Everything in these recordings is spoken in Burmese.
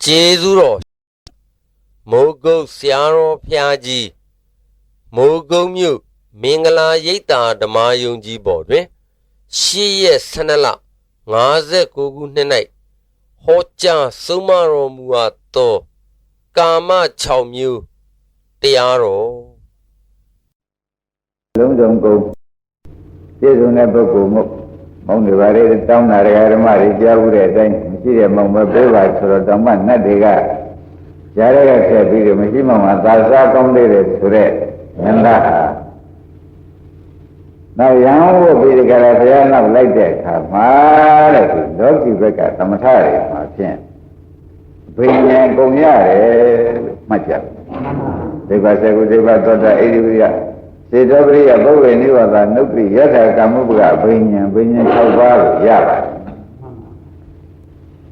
ကျေးဇူးတော်မိုးကုတ်ဆရာတော်ဖျားကြီးမိုးကုတ်မြို့မင်္ဂလာရိပ်သာဓမ္မယုံကြည်ပေါ်တွင်8 ရက် 12 လ 59 ခုနှစ်၌ဟောကြားဆုံးမတော်မူအပ်သောကာမ6 မျိုးတရားတော်လုံးစုံကုန်ပြည့်စုံတဲ့ပုဂ္ဂိုလ်မို့မောင်းနေပါလေတောင်းတာဓမ္မတွေကြားဘူးတဲ့အတိုင်းမရှိတဲ့မောင်မပေးပါဆိုတော့တောင်မှနတ်တွေကကြားရတဲ့ဆက်ပြီးတော့မရှိမောင်ကသာစားကောင်းသေးတယ်ဆိုတဲ့ဉာဏ်သာနောက်ရံဝိပိဒကရဘုရားနောက်လိုက်တဲ့အခါမှာတဲ့လောကီဘက်ကသမထတွေမှာဖြင့်ဘိညာဉ်ကုန်ရတယ်လို့မှတ်ကြတယ်ဒိဗ္ဗစေကုဒိဗ္ဗသောတာဣတိဝိယစေတောပရိယပုဗ္ဗေနိဝါဒနုပ္ပိယထာကာမုပ္ပကဘိညာဉ်6 ပါးကိုရပါတယ်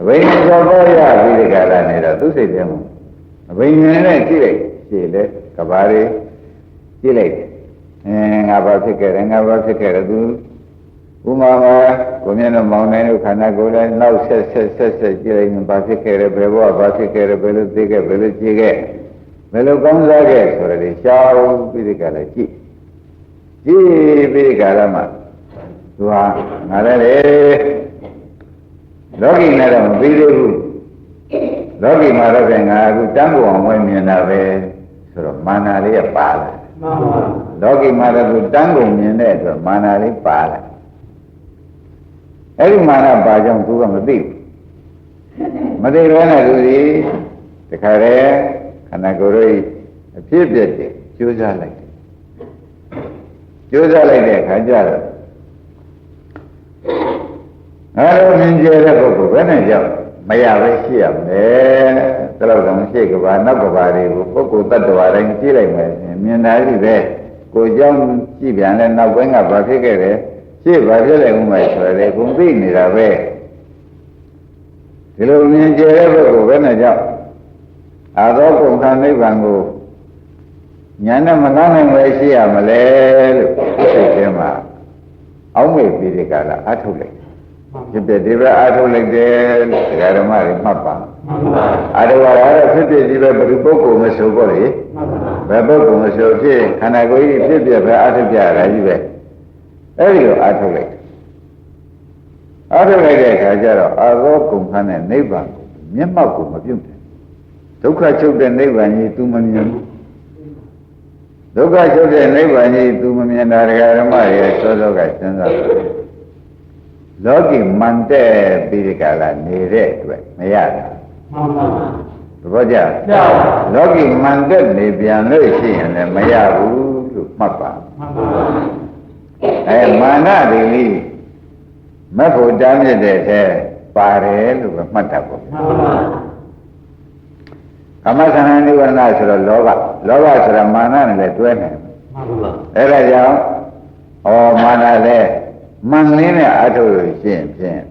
ဘိညာဉ်6 ပါးရပြီးဒီကရနေတော့သူစိတ်ထဲမှာဘိညာဉ်နဲ့ကြည့်လိုက်ရှည်လေကဘာတွေကြည့်လိုက်ငါဘာဖြစ်ခဲ့တယ်ငါဘာဖြစ်ခဲ့တယ်သူဥမာမှာကိုမြတ်တော်မောင်နိုင်တို့ခန္ဓာကိုယ်လည်းနောက်ဆက်ကြည့်လိုက်ရင်ဘာဖြစ်ခဲ့တယ်ဘယ်ဘဝဘာဖြစ်ခဲ့တယ်ဘယ်လိုသိခဲ့ဘယ်လိုကြည့်ခဲ့ဘယ်လိုကောင်းစားခဲ့ဆိုရယ်ရှောင်းပြီးဒီကလည်းကြည့်ပြီးဒီကရမှာသူဟာငါလည်းလောကီနဲ့တော့မပြီးသေးဘူးလောကီမှာတော့ငါအခုတန်းကိုအောင်ဝဲမြင်တာပဲဆိုတော့မာနလေးကပါလာလောကီမှာတော့သူတန်းကုန်မြင်တဲ့အတွက်မာနလေးပါလာအဲ့ဒီမာနပါကြောင့်သူကမသိဘူးမသိတော့နဲ့သူဒီတခါတည်းခန္ဓာကိုယ်ရဲ့အဖြစ်အပျက်တွေကြိုးစားလိုက်တယ်ကြိုးစားလိုက်တဲ့အခါကျတော့ငါတို့မြင်ကြတဲ့ပုဂ္ဂိုလ်ဘယ်နဲ့ကြောက်မရပဲရှိရမယ်။ဒါတော့ရှိကဘာနောက်ကဘာတွေကိုပုဂ္ဂိုလ်တ attva တိုင်းကြည့်လိုက်မယ်မြင်တာကြီးပဲကိုเจ้าကြည့်ပြန်လဲနောက်ပိုင်းကဘာဖြစ်ခဲ့တယ်ရှေ့ဘာဖြစ်လိုက်ဦးမယ်ဆိုရဲကိုသိနေတာပဲဒီလိုမြင်ကြတဲ့ပုဂ္ဂိုလ်ဘယ်နဲ့ကြောက်အာသောကုန်ခံနိဗ္ဗာန်ကိုညာနဲ့မကားနိုင်ပဲရှိရမလဲလို့စိတ်ထဲမှာအောက်မေ့ပြီးဒီကလာအထုတ်လိုက်ဖြစ်ဖြစ်ဒီပဲအထုတ်လိုက်တယ်လို့ဓမ္မတွေမှတ်ပါအတဝါရဖြစ်ဖြစ်ဒီပဲဘယ်ပုဂ္ဂိုလ်မဆိုပေါ့လေဘယ်ပုဂ္ဂိုလ်မဆိုဖြစ်ခန္ဓာကိုယ်ကြီးဖြစ်ဖြစ်ပဲအထုတ်ကြရတာကြီးပဲအဲ့ဒီလိုအထုတ်လိုက်အထုတ်လိုက်တဲ့အခါကျတော့အာသောကုန်ခန်းတဲ့နိဗ္ဗာန်ကိုမျက်မှောက်ကိုမပြုတ်တယ်ဒုက္ခချုပ်တဲ့နိဗ္ဗာန်ကြီး तू မမြင်ဘူးဒုက္ခချုပ်တဲ့နိဗ္ဗာန်ကြီး तू မမြင်တာဓမ္မရဲ့စောစောကစဉ်းစားတယ်လောကီမန်တဲ့ပြီးဒီကလာနေတဲ့အတွက်မရတာမှန်ပါပါသဘောကျလောကီမန်တဲ့နေပြန်လို့ရှိရင်လည်းမရဘူးလို့မှတ်ပါမှန်ပါပါမာနတွေလေးမဖို့တားမြစ်တဲ့ထဲပါတယ်လို့ပဲမှတ်တာပေါ့မှန်ပါကာမသဏ္ဍာန်နိဝရဏဆိုတော့လောဘဆိုတာမာနနဲ့လည်းတွဲနေတယ်မှန်ပါအဲ့ဒါကြောင့်မာနလည်းမှန်လင်းနဲ့အထုတ်လို့ရှိရင်ဖြင့်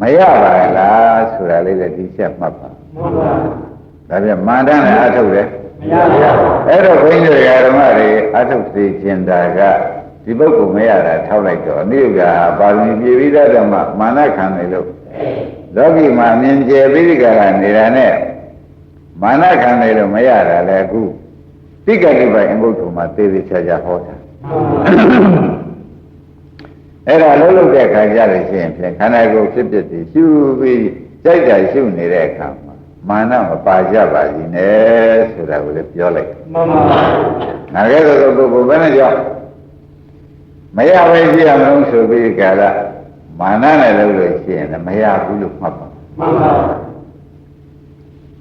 မရပါလားဆိုတာလေးလည်းဒီချက်မှတ်ပါမှန်ပါဒါပြန်မာနနဲ့အထုတ်တယ်မရပါဘူးအဲ့တော့ဘုန်းကြီးတွေကဓမ္မတွေအထုတ်စေခြင်းတာကဒီပုဂ္ဂိုလ်မရတာထောက်လိုက်တော့အနည်းကပါဠိပြေပြီးတဲ့ဓမ္မမာနခံတယ်လို့လောကီမှာမြင်ကျယ်ပြီးဒီကရနေတာနဲ့မာနခံတယ်လို့မရတာလေအခုတိက္ကတိပိုင်အင်္ဂုတ္တမှာသေသေးချာချာဟောတာအဲ့ဒါလုံးလုံးတဲ့ခါကြလို့ရှိရင်ဖြင့်ခန္ဓာကိုယ်ဖြစ်ဖြစ်ပြီးရှုပြီးကြိုက်တာရှုနေတဲ့အခါမှာမာနမပါကြပါဘူးနဲ့ဆိုတာကိုလည်းပြောလိုက်မှန်ပါပါငါကဲတော့ပုဂ္ဂိုလ်ဘယ်နဲ့ကြောင့်မရပဲရှိရမလို့ဆိုပြီးကြလားမာနနဲ့လုပ်လို့ရှိရင်လည်းမရဘူးလို့မှတ်ပါမှန်ပါ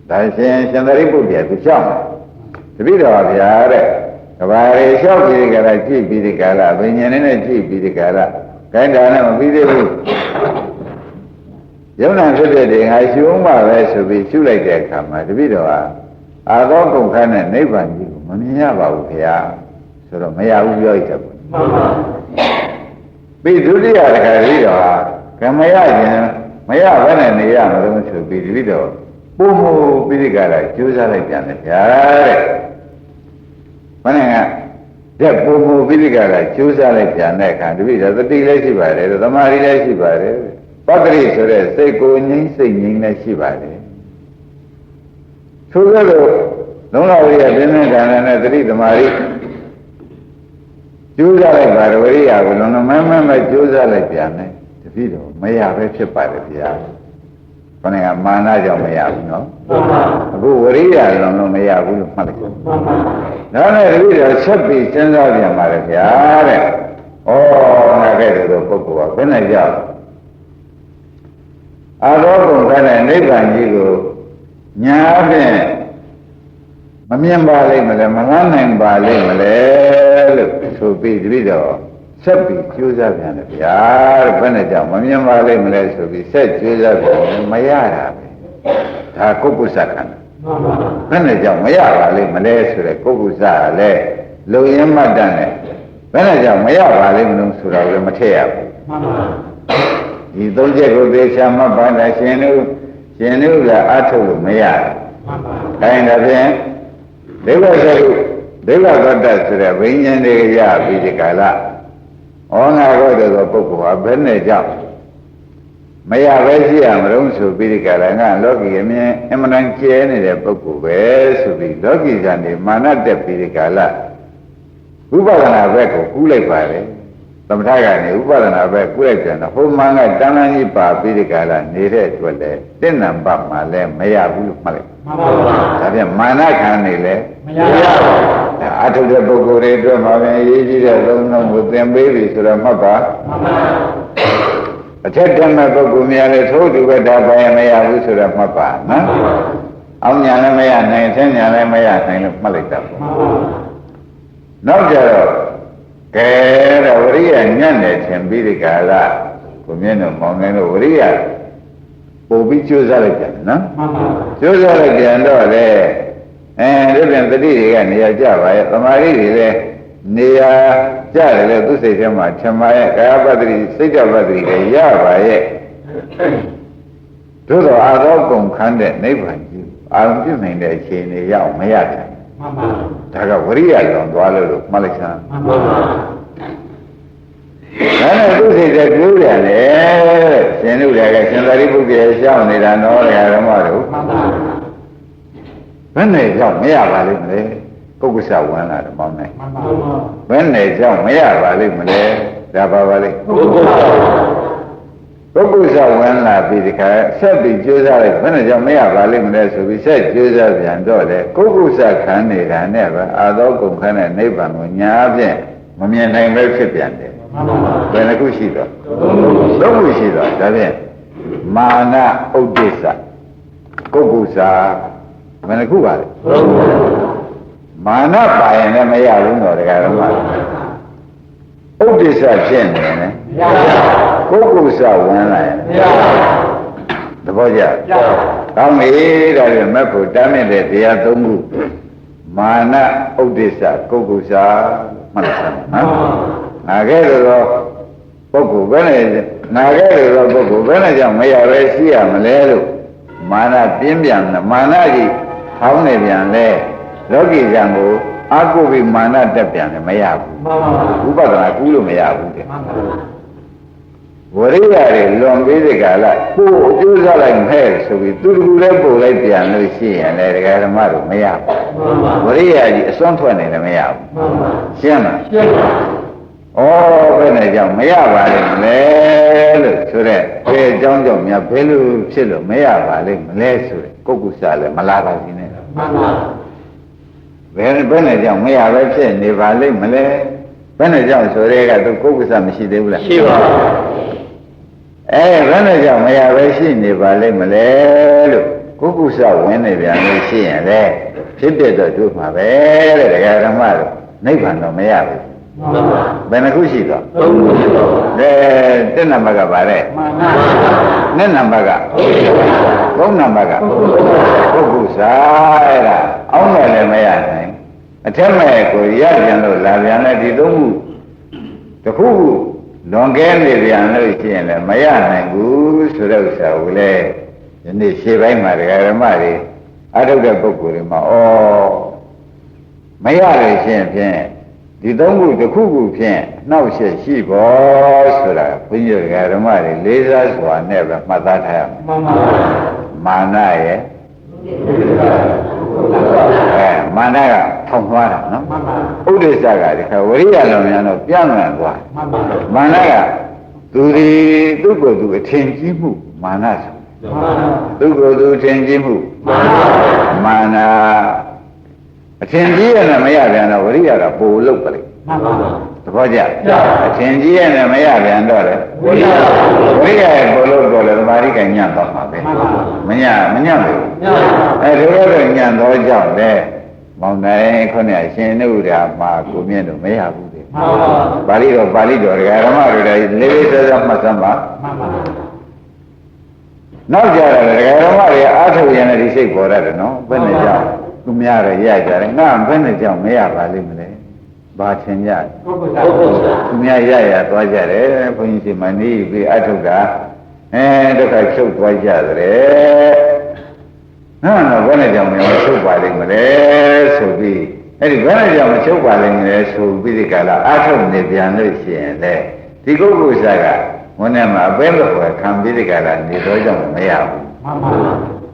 ဒါရှင်ရှင်သာရိပုတ္တရာသူရှောက်တပိတော်ဗျာတဲ့ကဘာရေလျှောက်ပြီးကြလားကြည့်ပြီးကြလားဘိညာဉ်နဲ့ကြည့်ပြီးကြလားခိုင်းတာနဲ့မပြီးသေးဘူးယုံနာဖြစ်တဲ့ငါရှုံးမှပဲဆိုပြီးရှုလိုက်တဲ့အခါမှာတပိတော်ဟာအာသောကုန်ခန်းနဲ့နိဗ္ဗာန်ကြီးကိုမမြင်ရပါဘူးခင်ဗျာဆိုတော့မရဘူးပြောရတယ်ပေါ့မှန်ပါပြီးဒုတိယတခါပြီးတော့ကမရခြင်းမရဘဲနဲ့နေရမလို့ဆိုပြီးတပိတော်ပုံမူပြီးဒီကလာကျိုးစားလိုက်ပြန်တယ်ဗျာတဲ့ဘယ်နဲ့ကတဲ့ပုံမူပြီးဒီကလာကျိုးစားလိုက်ပြန်တဲ့အခါတပိတော့သတိလည်းရှိပါတယ်သမာဓိလည်းရှိပါတယ်ပတ္တိဆိုတဲ့စိတ်ကိုငြိမ်းစိတ်ငြိမ်းလည်းရှိပါတယ်အဲ့ဒါလည်းပဲတပိတော့ကမရခြင်းမရဘဲနဲ့နေရမလို့ဆိုပြီးဒီပိတော့ပုံမူပြီးဒီကလာကျိုးစားလိုက်ပြန်တဲ့အခါတပိတော့သတိလည်းရှိပါတယ်သမာဓိလည်းရှိပါတယ်ပတ္တိဆိုတဲ့စိတ်ကိုငြိမ်းစိတ်ငြိမ်းလည်းရှိပါတယ်အဲ့ဒါလည်းပဲတပိတော့ ထို့သောလုံးလာဝိရိယပြင်းပြင်းထန်ထန်နဲ့သတိသမารိကျိုးစားလိုက်ပါဝိရိယကိုလုံးလုံးမဲကျိုးစားလိုက်ပြန်တယ်တပည့်တော်မရပဲဖြစ်ပါတယ်ဗျာခொနကမာနကြောင့်မရဘူးနော်အခုဝိရိယလုံးလုံးမရဘူးလို့မှတ်လိုက်ဒါနဲ့တပည့်တော်ဆက်ပြီးစဉ်းစားပြန်ပါတယ်ဗျာတဲ့ဩငါကဲ့သို့သောပုဂ္ဂိုလ်ကဘယ်နဲ့ကြောက်အာရောကုန်တဲ့နိဗ္ဗာန်ကြီးကိုညာဖြင့်မမြင်ပါလိမ့်မလဲမငန်းနိုင်ပါလိမ့်မလဲလို့ဆိုပြီးတပည့်တော်ဆက်ပြီးကြိုးစားပြန်တယ်ဗျာတဲ့ဘယ်နဲ့ကြောင့်မမြင်ပါလိမ့်မလဲဆိုပြီးဆက်ကြိုးစားပြန်မရတာပဲဒါကုက္ကုစခန္ဓာဘယ်နဲ့ကြောင့်မရပါလိမ့်မလဲဆိုတဲ့ကုက္ကုစကလည်းလုံရင်မှတ်တတ်တယ်ဘယ်နဲ့ကြောင့်မရပါလိမ့်မလို့ဆိုတာကိုလည်းမထည့်ရဘူးဒီသုံးချက်ကိုသေချာမှတ်ပါလားရှင်တို့ကအထုတ်လို့မရဘူး။ဒါရင်ဒါဖြင့်ဒိဗ္ဗစရုဒိဗ္ဗသောတ္တဆိုတဲ့ဘိညာဉ်တွေရပြီးဒီကလာဩငါကောတဲ့ပုဂ္ဂိုလ်ဟာဘယ်နဲ့ကြောင့်မရပဲရှိရမလို့ဆိုပြီးဒီကလာငါလောကီအမြင်အမှန်တန်ကျဲနေတဲ့ပုဂ္ဂိုလ်ပဲဆိုပြီးလောကီဇာနေမာနတက်ပြီးဒီကလာဝိပဿနာဘက်ကိုကူးလိုက်ပါလေသမထကနေဥပဒနာပဲကုလိုက်တယ်နော်ဟိုမှန်ကတန်တန်ကြီးပါပြီးဒီကလာနေတဲ့အတွက်လေတင့်နံပါတ်မှလည်းမရဘူးလို့မှတ်လိုက်မှန်ပါပါဒါပြန်မာနခံနေလေမရပါဘူးဒါအထုတဲ့ပုဂ္ဂိုလ်တွေအတွက်မှာပဲအရေးကြီးတဲ့သုံးလုံးကိုသင်ပေးပြီဆိုတော့မှတ်ပါမှန်ပါအထက်တမ်းတဲ့ပုဂ္ဂိုလ်များလည်းသို့တူပဲဒါပဲမရဘူးဆိုတော့မှတ်ပါနော်အောင်ညာလည်းမရနိုင်ဆင်းညာလည်းမရနိုင်လို့မှတ်လိုက်တာပေါ့မှန်ပါနောက်ကြတော့ကဲတော့ဝရိယညံ့နေခြင်းပြီးဒီကလာကိုမြင့်တို့မောင်ငယ်တို့ဝရိယပို့ပြီးကြိုးစားလိုက်ပြန်နော်မှန်ပါကြိုးစားလိုက်ပြန်တော့လေဒီပြန်တတိတွေကနေရာကြပါရဲ့သမာဓိတွေလည်းနေရာကြတယ်လေသူစိတ်ထဲမှာထမရဲ့ကာယပတ္တိစိတ်တပတ္တိတွေရပါရဲ့တို့တော့အာရောကုန်ခန်းတဲ့နိဗ္ဗာန်ကြီးအာရုံပြုနိုင်တဲ့အခြေအနေရောက်မရတယ်မှန်ပါဒါကဝရိယလွန်သွားလို့မှတ်လိုက်စမ်းမှန်ပါဒါနဲ့သူစိတ်ကတွေးပြန်လေရှင်တို့လည်းရှင်သာရိပုတ္တရာရှောင်းနေတာနော်ဓမ္မတို့မှန်ပါဘယ်နဲ့ကြောင့်မရပါလိမ့်မလဲပုဂ္ဂုစဝန္တာဓမ္မနဲ့မှန်ပါဘယ်နဲ့ကြောင့်မရပါလိမ့်မလဲဒါပါပါလိမ့်ပုဂ္ဂုစဝန္တာပြီးဒီခါဆက်ပြီးကြိုးစားလိုက်ဘယ်နဲ့ကြောင့်မရပါလိမ့်မလဲဆိုပြီးဆက်ကြိုးစားပြန်တော့လေပုဂ္ဂုစခံနေတာနဲ့ပဲအာသောကုန်ခန်းတဲ့နိဗ္ဗာန်ကိုညာအဖြင့်မမြင်နိုင်ပဲဖြစ်ပြန်တယ်ဘယ်နှခုရှိတော့သုံးခုရှိတော့ဒါဖြင့်မာနဥဒ္ဒစ္စပုဂ္ဂုစဘယ်နှခုပါလဲမာနပါရင်လည်းမရဘူးတော့တရားဓမ္မဥဒ္ဒစ္စဖြစ်နေတယ်မရပါဘူးပုဂ္ဂုစဝင်လာရင်မရပါဘူးသဘောကျကောင်းပြီဒါဖြင့်မက်ဖို့တားမြင့်တဲ့တရားသုံးခုမာနဥဒ္ဒစ္စပုဂ္ဂုစမှတ်လိုက်နော်ငါကဲ့သို့သောပုဂ္ဂိုလ်ဘယ်နဲ့ငါကဲ့သို့သောပုဂ္ဂိုလ်ဘယ်နဲ့ကြောင့်မရပဲရှိရမလဲလို့မာနပြင်းပြန်မာနကြီးထောင်းနေပြန်လဲလောကီဇံကိုအာကုဘိမာနတက်ပြန်တယ်မရဘူးဥပဒနာကူးလို့မရဘူးတဲ့ဝရိယတွေလွန်ပြီးဒီကလာပို့အကျိုးစားလိုက်မဲ့ဆိုပြီးသူတကူလည်းပို့လိုက်ပြန်လို့ရှိရင်လည်းဒကာဓမ္မတို့မရဘူးဝရိယကြီးအစွန်းထွက်နေတယ်မရဘူးရှင်းလားရှင်းပါဩဘယ်နဲ့ကြောင့်မရပါလိမ့်မလဲလို့ဆိုတဲ့ဘယ်အကြောင်းကြောင့်များဘယ်လိုဖြစ်လို့မရပါလိမ့်မလဲဆိုတဲ့ကုက္ကုစလည်းမလာပါဘူးနဲ့မှန်ပါဘယ်နဲ့ကြောင့်မရပဲဖြစ်နေပါလိမ့်မလဲဘယ်နဲ့ကြောင့်ဆိုတဲ့ကသူကုက္ကုစမရှိသေးဘူးလားရှိပါဘူးဘယ်နဲ့ကြောင့်မရပဲရှိနေပါလိမ့်မလဲလို့ကုက္ကုစဝင်နေပြန်လို့ရှိရင်လေဖြစ်ပြတော့တို့မှာပဲတဲ့တရားဓမ္မတို့နိဗ္ဗာန်တော့မရဘူးဘယ်နှခုရှိတော့သုံးခုရှိတော့တစ်နံပါတ်ကပါတဲ့နှစ်နံပါတ်ကသုံးနံပါတ်ကပုဂ္ဂုစာအဲ့ဒါအောင်းတယ်လည်းမရနိုင်အထက်မဲ့ကိုရပြန်လို့လာပြန်လဲဒီသုံးခုတစ်ခုခုလွန်ကဲနေပြန်လို့ရှိရင်လည်းမရနိုင်ဘူးဆိုတဲ့ဥစ္စာကိုလေဒီနေ့ရှေ့ပိုင်းမှာဒကာဓမ္မတွေအထုတ်တဲ့ပုဂ္ဂိုလ်တွေမှာဩမရလို့ရှိရင်ဖြင့်ဒီသုံးခုတစ်ခုခုဖြင့်နှောက်ရှက်ရှိဖို့ဆိုတာဘုန်းကြီးဓမ္မတွေလေးစားစွာနဲ့ပဲမှတ်သားထားရမယ်မှန်ပါပါမာနရဲ့ မာနကထောင်သွားတာနော်ဥဒိစ္စကဒီခါဝရိယလုံးများတော့ပြန်လာသွားမာနကသူဒီသူ့ကိုယ်သူအထင်ကြီးမှုမာနဆိုသူ့ကိုယ်သူအထင်ကြီးမှုမာနအထင်ကြီးရနဲ့မရပြန်တော့ဝရိယကပိုလုတ်ပလိသဘောကျအထင်ကြီးရနဲ့မရပြန်တော့လေဝရိယရဲ့ပိုလုတ်တော့လေသမာဓိကညံ့တော့မှာပဲမညံ့ဘူးအဲဒီတော့ညံ့တော့ကြောင့်လေမောင်နိုင်ခုနှစ်ရှင်နုရာမှာကိုမြင့်တော့မရဘူးတဲ့ပါဠိတော်ဒကာဓမ္မတို့လည်းလေးလေးစားစားမှတ်စမ်းပါနောက်ကြတယ်ဒကာဓမ္မတွေအားထုတ်ရင်လည်းဒီစိတ်ပေါ်ရတယ်နော်ဘယ်နဲ့ကြောင့်သူများရရကြတယ်ငါဘယ်နဲ့ကြောင့်မရပါလိမ့်မလဲဘာထင်ကြသူများရသွားကြတယ်ဘုန်းကြီးရှင်မနေပြီးအားထုတ်တာဒုက္ခချုပ်သွားကြတယ်နော်ဘယ်နဲ့ကြောင့်မချုပ်ပါလိမ့်မလဲဆိုပြီးအဲ့ဒီဘယ်နဲ့ကြောင့်မချုပ်ပါလိမ့်မလဲဆိုပြီးဒီကလာအားထုတ်နေပြန်လို့ရှိရင်လေဒီပုဂ္ဂိုလ်စားကဝန်းထဲမှာအပဲလို့ပဲခံပြီးဒီကလာနေတော့ကြောင့်မရဘူး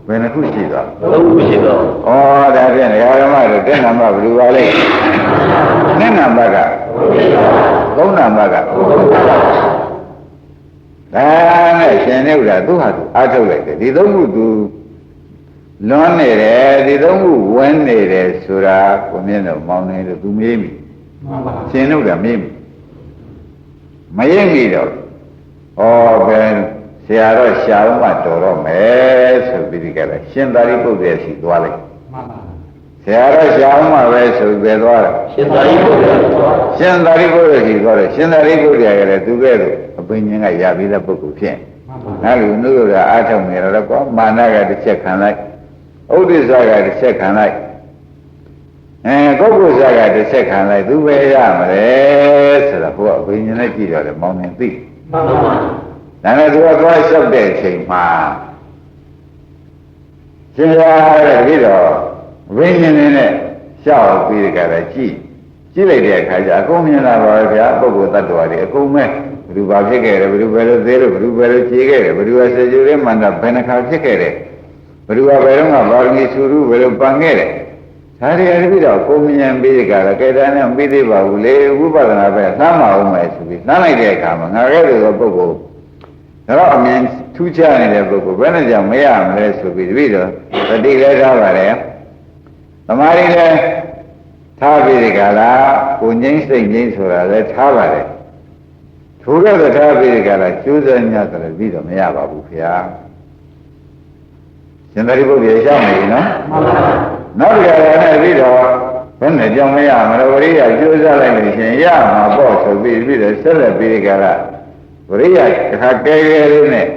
ဘယ်နှခုရှိသွား3ခုရှိတော့ဩဒါဖြင့်ဒကာဓမ္မတို့တက်နံပါတ်ဘယ်လိုပါလဲနဲ့နံပါတ်က3နံပါတ်ကဒါနဲ့ရှင်နေဥဒ္ဒါသူဟာသူအားထုတ်လိုက်တယ်ဒီ3ခုသူလွန်နေတယ်ဒီ3ခုဝင်နေတယ်ဆိုတာကိုမြင်တော့မောင်းနေလို့သူမေးမိရှင်တို့ကမေးမိမရင်မိတော့ဩဘယ်ဆရာတော့ရှားမှတော်တော့မယ်ဆိုပြီးဒီကရရှင်သာရိပုတ္တရာရှိသွားလိုက်ဆရာတော့ရှားမှပဲဆိုပြီးသွားတယ်ရှင်သာရိပုတ္တရာရှိသွားတယ်ရှင်သာရိပုတ္တရာကလည်းသူကဲ့သို့အပင်ရှင်ကရပြီးတဲ့ပုဂ္ဂိုလ်ဖြစ်အဲ့လိုနှုတ်ရတာအားထုတ်နေတော့ကောမာနကတစ်ချက်ခံလိုက်ဥဒိစ္စကတစ်ချက်ခံလိုက်ပုဂ္ဂိုလ်စားကတစ်ချက်ခံလိုက်သူပဲရမလဲဆိုတော့ဟိုအဘိညာဉ်နဲ့ကြည့်တော့လေမောင်းနေသိမှန်ပါပါဒါနဲ့သူကသွားလျှောက်တဲ့အချိန်မှာရှင်ရတဲ့ပြီးတော့အဘိညာဉ်နဲ့လျှောက်ပြီးကြတယ်ကြည့်လိုက်တဲ့အခါကျအကုန်မြင်လာပါပဲဗျာပုဂ္ဂိုလ်တ attva တွေအကုန်မဲ့ဘယ်သူဘာဖြစ်ခဲ့တယ်ဘယ်သူပဲလို့သေးလို့ဘယ်သူပဲလို့ခြေခဲ့တယ်ဘယ်သူကစေကျူလေးမှန်တာဘယ်နှခါဖြစ်ခဲ့တယ်ဘယ်သူကဘယ်တော့မှဘာလို့ဆူရူဘယ်လိုပန်ခဲ့တယ်ဒါတွေအပြီးတော့ကိုမြင်ပြီးကြတာကဲတန်းနဲ့မပြီးသေးပါဘူးလေဝိပဿနာပဲသမ်းမအောင်မယ်ဆိုပြီးသမ်းလိုက်တဲ့အခါမှာငါကဲတဲ့ပုဂ္ဂိုလ်တော့အမြင်ထူးခြားနေတဲ့ပုဂ္ဂိုလ်ဘယ်နဲ့ကြောင့်မရမလဲဆိုပြီးတပည့်တော်တတိလည်းထားပါတယ်သမာဓိလည်းထားပြီးဒီကလာကိုငိမ့်စိတ်ငိမ့်ဆိုတာလည်းထားပါတယ်ထိုကဲ့သို့ထားပြီးဒီကလာကျိုးစားညတ်တယ်ပြီးတော့မရပါဘူးခင်ဗျာရှင်သာရိပုတ္တရာရှောက်နေပြီနော်နောက်ကြရတဲ့ပြီးတော့ဘယ်နဲ့ကြောင့်မရမလို့ဝရိယကျိုးစားလိုက်လို့ရှင်ရမှာပေါ့ဆိုပြီးတော့ဆက်လက်ပြီးကြတာဝရိယတစ်ခါကဲကဲလေးနဲ့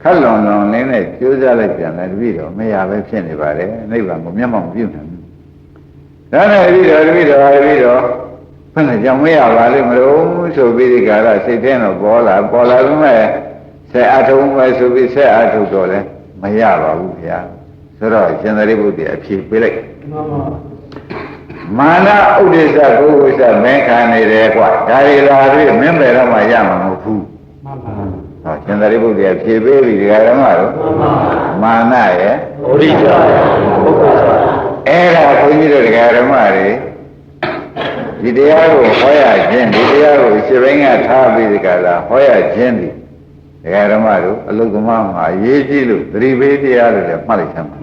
ခက်လွန်လွန်လေးနဲ့ကျိုးစားလိုက်ပြန်တယ်ပြီးတော့မရပဲဖြစ်နေပါတယ်နိဗ္ဗာန်ကိုမျက်မှောက်ပြုနိုင်ဘူးဒါနဲ့ပြီးတော့ဘယ်နဲ့ကြောင့်မရပါလိမ့်မလို့ဆိုပြီးကြတာစိတ်ထဲတော့ပေါ်လာပြီးမဲ့ဆက်အထုံးမဲ့ဆိုပြီးဆက်အထုတော့လဲမရပါဘူးခင်ဗျာဆိုတော့ရှင်သာရိပုတ္တရာအဖြေပေးလိုက်မာနဥဒိစ္စဘုဝိစ္စမင်းခံနေတယ်ကွာဒါတွေလာပြီးမင်းပဲတော့မှရမှာမဟုတ်ဘူးဟောရှင်သာရိပုတ္တရာဖြေပေးပြီဒကာဓမ္မတို့မာနရဲ့ဥဒိစ္စဘုဝိစ္စအဲ့ဒါဘုန်းကြီးတို့ဒကာဓမ္မတွေဒီတရားကိုဟောရခြင်းဒီတရားကိုရှင်းပိုင်းကထားပြီးဒီကလာဟောရခြင်းဒီဒကာဓမ္မတို့အလုသမားမှာအရေးကြီးလို့သတိပေးတရားတွေလည်းမှတ်လိုက်သမ်းပါ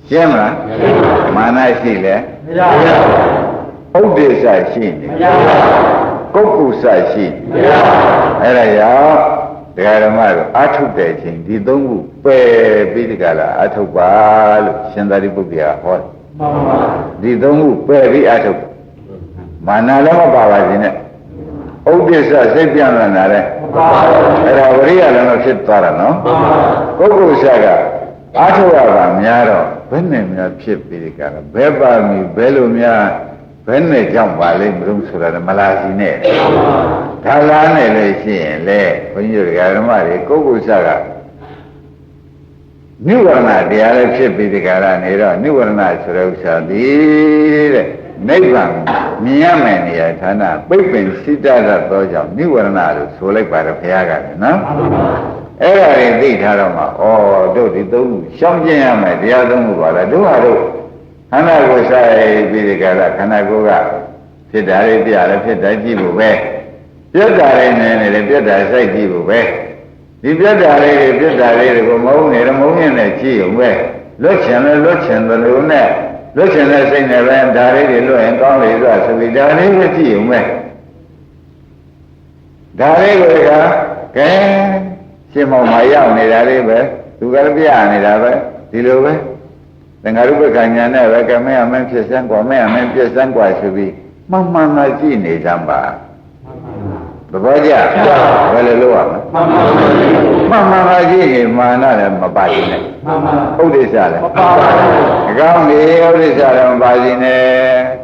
ရှင်းမလားမာနရှိလဲမရပါဘူးဥဒိစ္စရှိနေမရပါဘူးကုက္ကုစရှိမရပါဘူးအဲ့ဒါကြောင့်ဒကာဓမ္မတို့အာထုတ်တဲ့အချိန်ဒီသုံးခုပယ်ပြီးဒီကလာအာထုတ်ပါလို့ရှင်သာရိပုတ္တရာဟောတယ်မှန်ပါဒီသုံးခုပယ်ပြီးအာထုတ်မာနလည်းမပါပါစေနဲ့ဥဒိစ္စစိတ်ပြန်လာတယ်အဲ့ဒါဝရိယလည်းမဖြစ်သွားတာနော်ပုဂ္ဂိုလ်ဆရာကအားထုတ်ရတာများတော့ဘယ်နဲ့များဖြစ်ပြီးဒီကရဘယ်ပါမီဘယ်လိုများဘယ်နဲ့ကြောင့်ပါလိမ့်မလို့ဆိုတာမလာစီနဲ့ဒါလားနဲ့လည်းရှိရင်လေဘုန်းကြီးတို့ဓမ္မတွေပုဂ္ဂိုလ်ဆရာကနိဝရဏတရားလည်းဖြစ်ပြီးဒီကရနေတော့နိဝရဏဆိုတဲ့ဥစ္စာဒီတဲ့နိဗ္ဗာန်မြင်ရမယ်နေရာဌာနပိတ်ပင်စိတ္တရသောကြောင့်နိဝရဏလို့ဆိုလိုက်ပါတယ်ဘုရားကလည်းနော် အဲ့ဒါတွေသိထားတော့မှဩတို့ဒီသုံးခုရှောင်ကျင်ရမယ်တရားသုံးခုပါလားတို့ဟာတို့ခန္ဓာကိုယ်ဆိုင်ပြီးဒီကရခန္ဓာကိုယ်ကဖြစ်တာလေးပြရတယ်ဖြစ်တာကြည့်ဖို့ပဲပြတ်တာလေးနေနေတယ်ပြတ်တာစိုက်ကြည့်ဖို့ပဲဒီပြတ်တာလေးတွေပြတ်တာလေးတွေကိုမုန်းနေတယ်မုန်းရင်လည်းကြည့်အောင်ပဲလွတ်ချင်လည်းလွတ်ချင်တယ်လို့နဲ့လွတ်ချင်တဲ့စိတ်နဲ့ပဲဒါလေးတွေလွတ်ရင်ကောင်းလေဆိုဆိုပြီးဒါလေးပဲကြည့်အောင်ပဲဒါလေးကိုကဲရှင်းမောင်မရောက်နေတာလေးပဲသူကလည်းပြနေတာပဲဒီလိုပဲသင်္ဃာရုပ္ပကညာနဲ့ပဲကမဲအမင်းဖြစ်စမ်းกว่าမဲအမင်းပြည့်စမ်းกว่าဆိုပြီးမှန်မှန်မှကြည့်နေကြပါသဘောကျဘယ်လိုလုပ်ရမလဲမှန်မှန်မှကြည့်ရင်မာနလည်းမပါဘူးနဲ့ဥဒိစ္စလည်းမပါဘူးအကောင်းကြီးဥဒိစ္စလည်းမပါဘူးနဲ့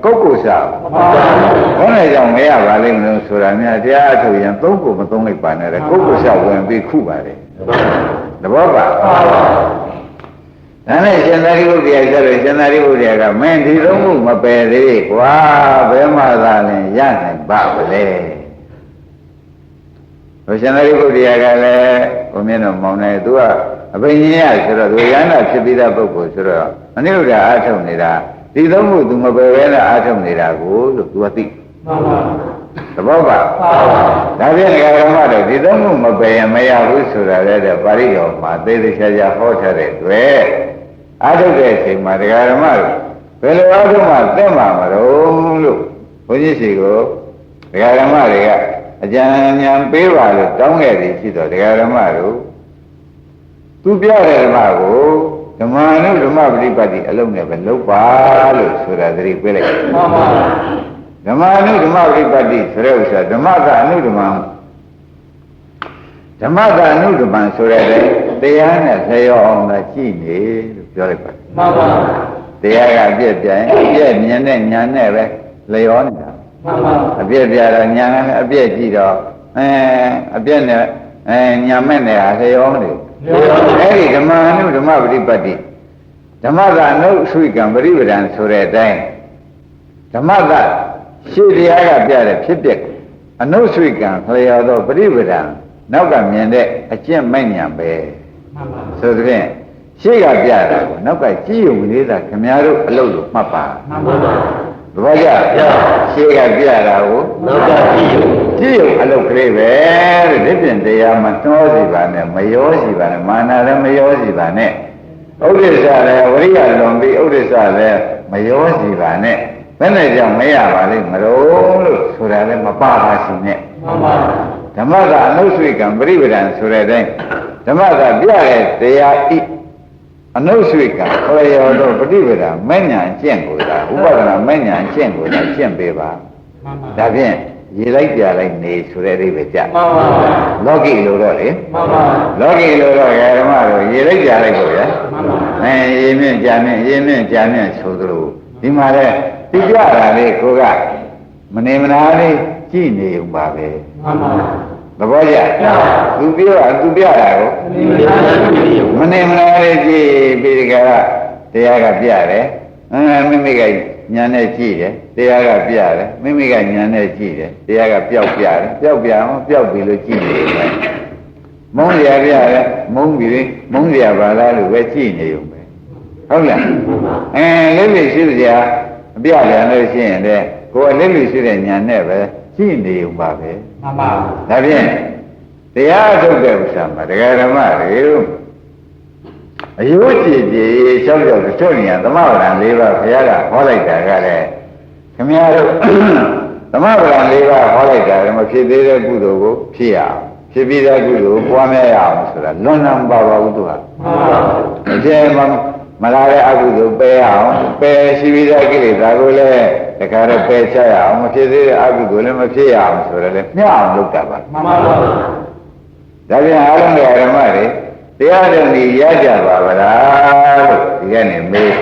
ကုက္ကုစမပါဘူးဘယ်နဲ့ကြောင့်မရပါလိမ့်မလို့ဆိုတာများတရားအထုတ်ရင်သုံးကိုမသုံးလိုက်ပါနဲ့ကုက္ကုစဝင်ပြီးခုပါလေသဘောပါဒါနဲ့ရှင်သာရိပုတ္တရာကျတော့ရှင်သာရိပုတ္တရာကမင်းဒီလုံးမှုမပယ်သေးကွာဘယ်မှသာလဲရနိုင်ပါမလဲဘုရှင်သာရိပုတ္တရာကလည်းဘုမြင့်တော်မောင်နေသူကအဘိညာဉ်ရဆိုတော့သူရဟန္တာဖြစ်ပြီးသားပုဂ္ဂိုလ်ဆိုတော့အနိရုဒ္ဓအားထုတ်နေတာဒီလုံးမှုသူမပယ်ဘဲနဲ့အားထုတ်နေတာကိုလို့သူကသိမှန်ပါသဘောပါဒါဖြင့်ဓမ္မတော့ဒီသုံးခုမပယ်ရင်မရဘူးဆိုတာလည်းပါဠိတော်မှာသေသေးချာချာဟောထားတဲ့တွေ့အားထုတ်တဲ့အချိန်မှာဓမ္မတို့ဘယ်လိုအားထုတ်မှသိမှာမလို့လို့ဘုန်းကြီးစီကိုဓမ္မတွေကအကြံဉာဏ်ပေးပါလို့တောင်းခဲ့သည်ရှိတော့ဓမ္မတို့သူပြတဲ့ဓမ္မကိုဓမ္မအနုဓမ္မပฏิပတ်တိအလုံးနဲ့ပဲလုပ်ပါလို့ဆိုတာသတိပေးလိုက်မှန်ပါဓမ္မအနုဓမ္မပฏิပတ်တိဆိုတဲ့ဥစ္စာဓမ္မကအနုဓမ္မဓမ္မကအနုဓမ္မဆိုတဲ့တရားနဲ့လျော်အောင်သာကြည့်နေလို့ပြောလိုက်ပါမှန်ပါတရားကအပြည့်ပြိုင်အပြည့်မြင်တဲ့ညာနဲ့ပဲလျော်နေတာမှန်ပါအပြည့်ပြတော့ညာနဲ့အပြည့်ကြည့်တော့အပြည့်နဲ့ညာမဲ့နဲ့ဟာလျော်နေအဲ့ဒီဓမ္မအနုဓမ္မပฏิပတ်တိဓမ္မကအနုဆွိကံပရိပဒံဆိုတဲ့အတိုင်းဓမ္မကရှေ့တရားကပြတဲ့ဖြစ်ပျက်အနုဆွေကံလျော်သောပရိပဒံနောက်ကမြင်တဲ့အကျင့်မဲ့ညာပဲမှန်ပါဆိုတဲ့ဖြင့်ရှေ့ကပြတာကိုနောက်ကကြည့်ုံလေးသာခင်ဗျားတို့အလုပ်လို့မှတ်ပါမှန်ပါသဘောကျရှေ့ကပြတာကိုနောက်ကကြည့်ုံအလုပ်ကလေးပဲတဲ့ဒီပြင်တရားမနှောစီပါနဲ့မရောစီပါနဲ့မာနလည်းမရောစီပါနဲ့ဥဒိစ္စလည်းဝိရိယလွန်ပြီးဥဒိစ္စလည်းမရောစီပါနဲ့ဘယ်နဲ့ကြောင့်မရပါလိမ့်မလို့လို့ဆိုတာလည်းမပါပါရှိနဲ့မှန်ပါဓမ္မကအနုဆွေကံပရိပဒံဆိုတဲ့အတိုင်းဓမ္မကပြတဲ့တရားဤအနုဆွေကံခရယောတော့ပฏิပဒံမဲ့ညာကျင့်ကိုသာဥပဒနာမဲ့ညာကျင့်ကိုသာကျင့်ပေးပါမှန်ပါဒါဖြင့်ရေလိုက်ပြလိုက်နေဆိုတဲ့အိဗေကြမှန်ပါလောကီလိုတော့လေမှန်ပါလောကီလိုတော့ဓမ္မတို့ရေလိုက်ပြလိုက်ကိုရမှန်ပါရေမြင့်ကြာမြင့်ရေမြင့်ကြာမြင့်ဆိုသလိုဒီမှာလဲသိကြတာလေကိုကမနေမနာလေးကြည့်နေုံပါပဲမှန်ပါသဘောကျသူပြောတာသူပြတာကိုမနေမနာလေးကြည့်ပြီးဒီကတရားကပြတယ်မိမိကညာနဲ့ကြည့်တယ်တရားကပြတယ်မိမိကညာနဲ့ကြည့်တယ်တရားကပျောက်ပြတယ်ပျောက်ပြအောင်ပျောက်ပြီလို့ကြည့်နေတယ်မုန်းရပြတယ်မုန်းပြီမုန်းရပါလားလို့ပဲကြည့်နေုံပဲဟုတ်လားလေးလေးရှိစရာအပြပြန်လို့ရှိရင်လေကိုယ်လေးလေးရှိတဲ့ညာနဲ့ပဲကြည့်နေုံပါပဲမှန်ပါဒါဖြင့်တရားထုတ်တဲ့ဥစ္စာမှာတရားဓမ္မတွေအယုတ်ကြည်ကြည်လျှောက်ကြောက်တို့နေရသမဗရံ၄ပါးဘုရားကဟောလိုက်တာကလည်းခင်ဗျားတို့သမဗရံ၄ပါးဟောလိုက်တာလည်းမဖြစ်သေးတဲ့ကုသိုလ်ကိုဖြစ်ရအောင်ဖြစ်ပြီးတဲ့ကုသိုလ်ကိုပွားများရအောင်ဆိုတာလွန်လမ်းပါပါဘူးသူဟာမှန်ပါအကျယ်မှာမလာတဲ့အကုသိုလ်ပယ်အောင်ပယ်ရှိပြီးတဲ့ကိလေသာကိုလည်းတခါတော့ပယ်ချရအောင်မဖြစ်သေးတဲ့အကုသိုလ်လည်းမဖြစ်ရအောင်ဆိုတော့လည်းမျှအောင်လုပ်တာပါမှန်ပါပါဒါပြန်အားလုံးဓမ္မတွေတရားတော်ကြီးရကြပါဗလားလို့ဒီကနေ့မေး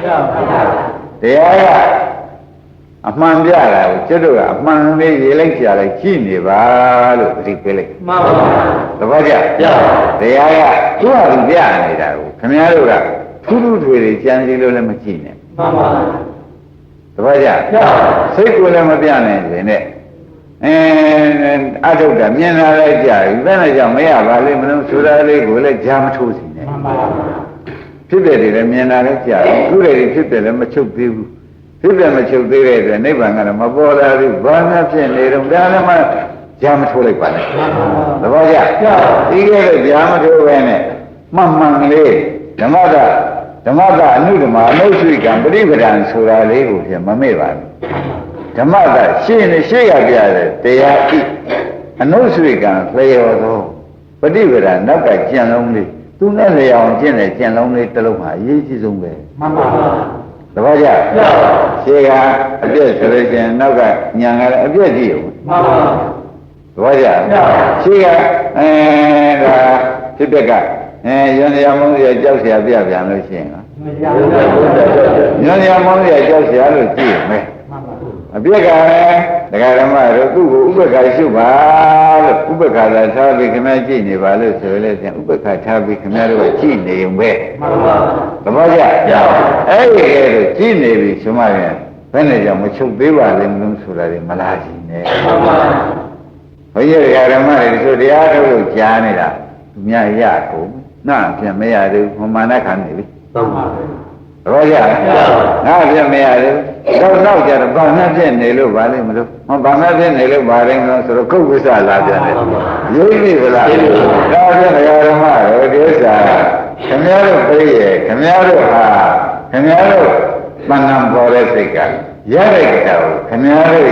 ရပါပါတရားကအမှန်ပြတာကိုကျွတ်တို့ကအမှန်လေးရေးလိုက်ကြလိုက်ကြည့်နေပါလို့သတိပေးလိုက်မှန်ပါပါသဘောကျတရားကသူ့ဟာသူပြနေတာကိုခင်ဗျားတို့ကထူးထူးထွေတွေကြံစီလို့လည်းမကြည့်နဲ့မှန်ပါသဘောကျစိတ်ကိုလည်းမပြနိုင်ရင်နဲ့ အထုတ်တာမြင်လာလိုက်ကြပြီဘယ်နဲ့ကြောင့်မရပါလိမ့်မလို့ဆိုတာလေးကိုလည်းကြားမထိုးစီနဲ့ဖြစ်တယ်တွေလည်းမြင်လာလိုက်ကြပြီသူတွေဖြစ်တယ်လည်းမချုပ်သေးဘူးဖြစ်တယ်မချုပ်သေးတဲ့အတွက်နိဗ္ဗာန်ကတော့မပေါ်လာဘူးဘာမှဖြစ်နေတော့ဒါလည်းမှကြားမထိုးလိုက်ပါနဲ့သဘောကျဒီကဲတော့ကြားမထိုးပဲနဲ့မှန်မှန်လေးဓမ္မကအနုဓမ္မအနုရှိကံပရိပဒံဆိုတာလေးကိုဖြင့်မမေ့ပါဘူးဓမ္မကရှင်းနေရှေ့ရပြတယ်တရားဤအနုရှိကံလျော်သောပရိပဒံနောက်ကကျင့်လုံးလေးသူနဲ့လျော်အောင်ကျင့်တဲ့ကျင့်လုံးလေးတစ်လုံးဟာအရေးကြီးဆုံးပဲမှန်ပါပါသဘောကျရှေ့ကအပြည့်ဆိုလို့ရှိရင်နောက်ကညာကလည်းအပြည့်ကြည့်ရုံမှန်ပါသဘောကျရှေ့ကဒါဖြစ်တဲ့ကရန်ရမောင်းရကြောက်เสียပြပြန်လို့ရှိရင်ရန်ရမောင်းရကြောက်เสียလို့ကြည့်ရမယ်အပြစ်ကလည်းတရားဓမ္မတို့သူ့ကိုဥပ္ပခါရှုပါလို့ဥပ္ပခါသာထားပြီးခင်ဗျားကြည့်နေပါလို့ဆိုလဲပြန်ဥပ္ပခါထားပြီးခင်ဗျားတို့ကကြည့်နေုံပဲသဘောကျအဲ့ဒီကဲတော့ကြည့်နေပြီဆိုမှပြန်ဘယ်နဲ့ကြောင့်မချုပ်သေးပါလိမ့်မလို့ဆိုတာတွေမလားရှိနေဘုရားတရားဓမ္မတွေဆိုတရားထုတ်လို့ကြားနေတာသူများရကုန်နာပြန်မရသေးဘူးမာနခံနေပြီသဘောကျငါပြန်မရသေးဘူးတော့ကြတော့ဘာမှဖြစ်နေလို့ပါလိမ့်မလို့ဘာမှဖြစ်နေလို့ပါလိမ့်မလို့ဆိုတော့ကုတ်ဝိသလာပြန်တယ်ရိပ်ပြီဗလားဒါပြန်တရားဓမ္မတွေဒီဥစ္စာခင်ဗျားတို့ပြေးရခင်ဗျားတို့ဟာခင်ဗျားတို့မန္တန်ပေါ်တဲ့စိတ်ကရတဲ့ကြောင်ခင်ဗျားတို့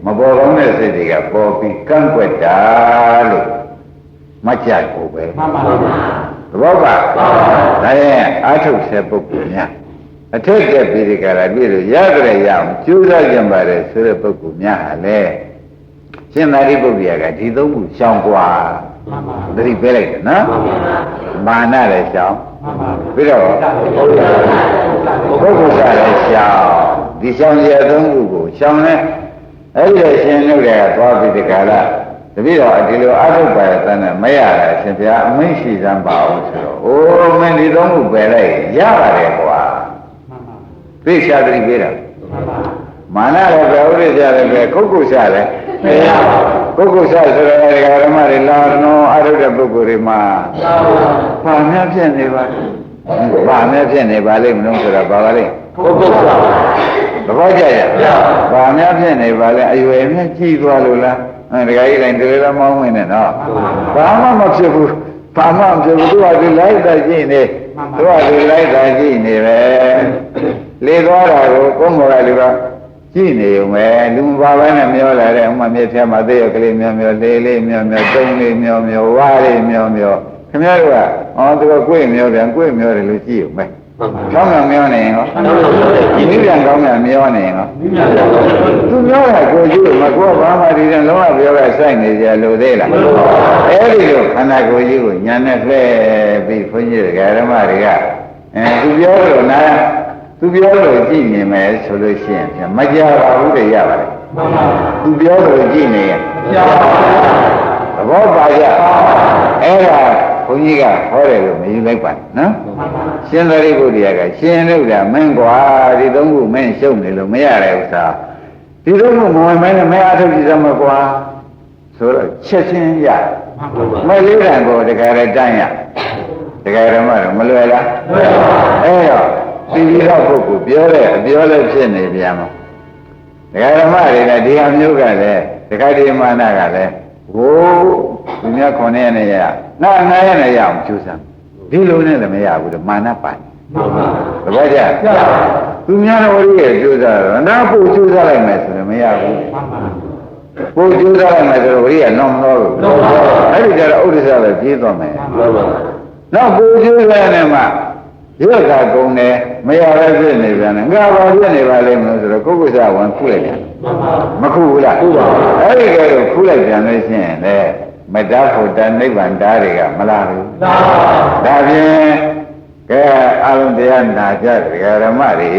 မပေါ်ကောင်းတဲ့စိတ်တွေကပေါ်ပြီးကန့်ကွက်တာလို့မကြကိုပဲမှန်ပါပါသဘောပါဒါရဲ့အာထုတ်ဆဲပုဂ္ဂိုလ်များအထက်ကျက်ပြီးဒီကရာပြည့်လို့ရကြရအောင်ကျိုးစားကြပါတယ်ဆိုတဲ့ပုဂ္ဂိုလ်များဟာလေရှင်သာရိပုတ္တရာကဒီသုံးခုရှောင်กว่าမှန်ပါသတိပေးလိုက်တယ်နော်မာနလည်းရှောင်မှန်ပါပြီးတော့ပုဂ္ဂိုလ်စားလည်းရှောင်ဒီရှောင်ရသုံးခုကိုရှောင်လဲအဲ့ဒီရှင်တို့တွေကသွားပြီးဒီကရာတပည့်တော်ဒီလိုအထုတ်ပါတဲ့နဲ့မရတာရှင်ဗျာအမိန့်ရှိစမ်းပါအောင်ဆိုတော့အိုးမင်းဒီသုံးခုပယ်လိုက်ရပါတယ်ကွာမှန်ပါသိချာတတိပေးတာမှန်ပါမာနလည်းပဲဥရိစ္ဆာလည်းပဲကုက္ကုဆလည်းမရပါဘူးကုက္ကုဆဆိုတဲ့ဓမ္မတွေလာတော့အထုတ်တဲ့ပုဂ္ဂိုလ်တွေမှာဘာများဖြစ်နေပါဘာများဖြစ်နေပါလိမ့်မလို့ဆိုတော့ဘာပါလိမ့်ကုက္ကုဆသဘောကျရဲ့ဘာများဖြစ်နေပါလဲအရွယ်များကြီးသွားလို့လားတခါကြီးတိုင်းတကယ်တော့မောင်းမင်းနဲ့နော်ဘာမှမဖြစ်ဘူးဘာမှမဖြစ်ဘူးသူကဒီလိုက်တာကြည့်နေသူကဒီလိုက်တာကြည့်နေပဲလေသွားတာကိုကိုယ်မော်ရလူကကြည့်နေုံပဲလူမပါဘဲနဲ့မျောလာတဲ့ဥမာမြစ်ထဲမှာသေရကလေးမျောမျောလေးလေးမျောမျောတုံးလေးမျောမျောဝါးလေးမျောမျောခင်ဗျားတို့ကသူကကိုယ်မျောပြန်ကိုယ်မျောတယ်လို့ကြည့်ုံပဲကောင်းမှမျောနေရင်ဟောဒီနည်းပြန်ကောင်းမှမျောနေရင်ဟောသူမျောတာကိုကြည့်မကောဘာမှဒီရင်လုံးဝပြောကစိုက်နေကြလို့သေးလားအဲ့ဒီလိုခန္ဓာကိုယ်ကြီးကိုညာနဲ့လှည့်ပြီးခွင့်ရတဲ့ဓမ္မတွေကသူပြောလို့နာသူပြောလို့ကြည့်နေမယ်ဆိုလို့ရှိရင်မကြပါဘူးတည်းရပါတယ်သူပြောလို့ကြည့်နေရင်သဘောပါကြအဲ့ဒါဘုန်းကြီးကဟောတယ်လို့မယူလိုက်ပါနော်ရှင်သာရိပုတ္တရာကရှင်တို့ကမင်းကွာဒီသုံးခုမင်းရှုံနေလို့မရတဲ့ဥစ္စာဒီသုံးခုမဝင်မဲနဲ့မအထုတ်ကြည့်စမ်းမကွာဆိုတော့ချက်ချင်းရမလေးတန်ကိုတကယ်တန်းရတကယ်ဓမ္မတော့မလွယ်လားအဲ့တော့ဒီလိုပုဂ္ဂိုလ်ပြောတဲ့အပြောလည်းဖြစ်နေပြန်မှာဒကာဓမ္မတွေလည်းဒီဟာမျိုးကလည်းဒကာဒီမာနကလည်းဟိုးသူများ9ရက်နဲ့ရနာ9ရက်နဲ့ရအောင်ကျူးစမ်းဒီလိုနဲ့လည်းမရဘူးလေမာနပိုင်သဘောကျသူများတော်ရဲ့ကျူးစားတော့နာပို့ကျူးစားလိုက်မယ်ဆိုရင်မရဘူးပို့ကျူးစားလိုက်မယ်ဆိုတော့ဝိရိယလုံးမလို့အဲ့ဒီကြတော့ဥဒ္ဒစ္စပဲပြေးသွားမယ်နောက်ပို့ကျူးစားနေမှရွက်ကကုန်တယ်မရပဲဖြစ်နေပြန်တယ်ငါဘာဖြစ်နေပါလိမ့်မလို့ဆိုတော့ကိုယ်ကုသဝန်ခုလိုက်တယ်မခုဘူးလားအဲ့ဒီကဲတော့ခုလိုက်ပြန်လို့ရှိရင်လေမတ္တဖို့တနိဗ္ဗာန်ဓာတ်တွေကမလာဘူးဒါဖြင့်ကဲအလုံးတရားနာကြတရားဓမ္မတွေ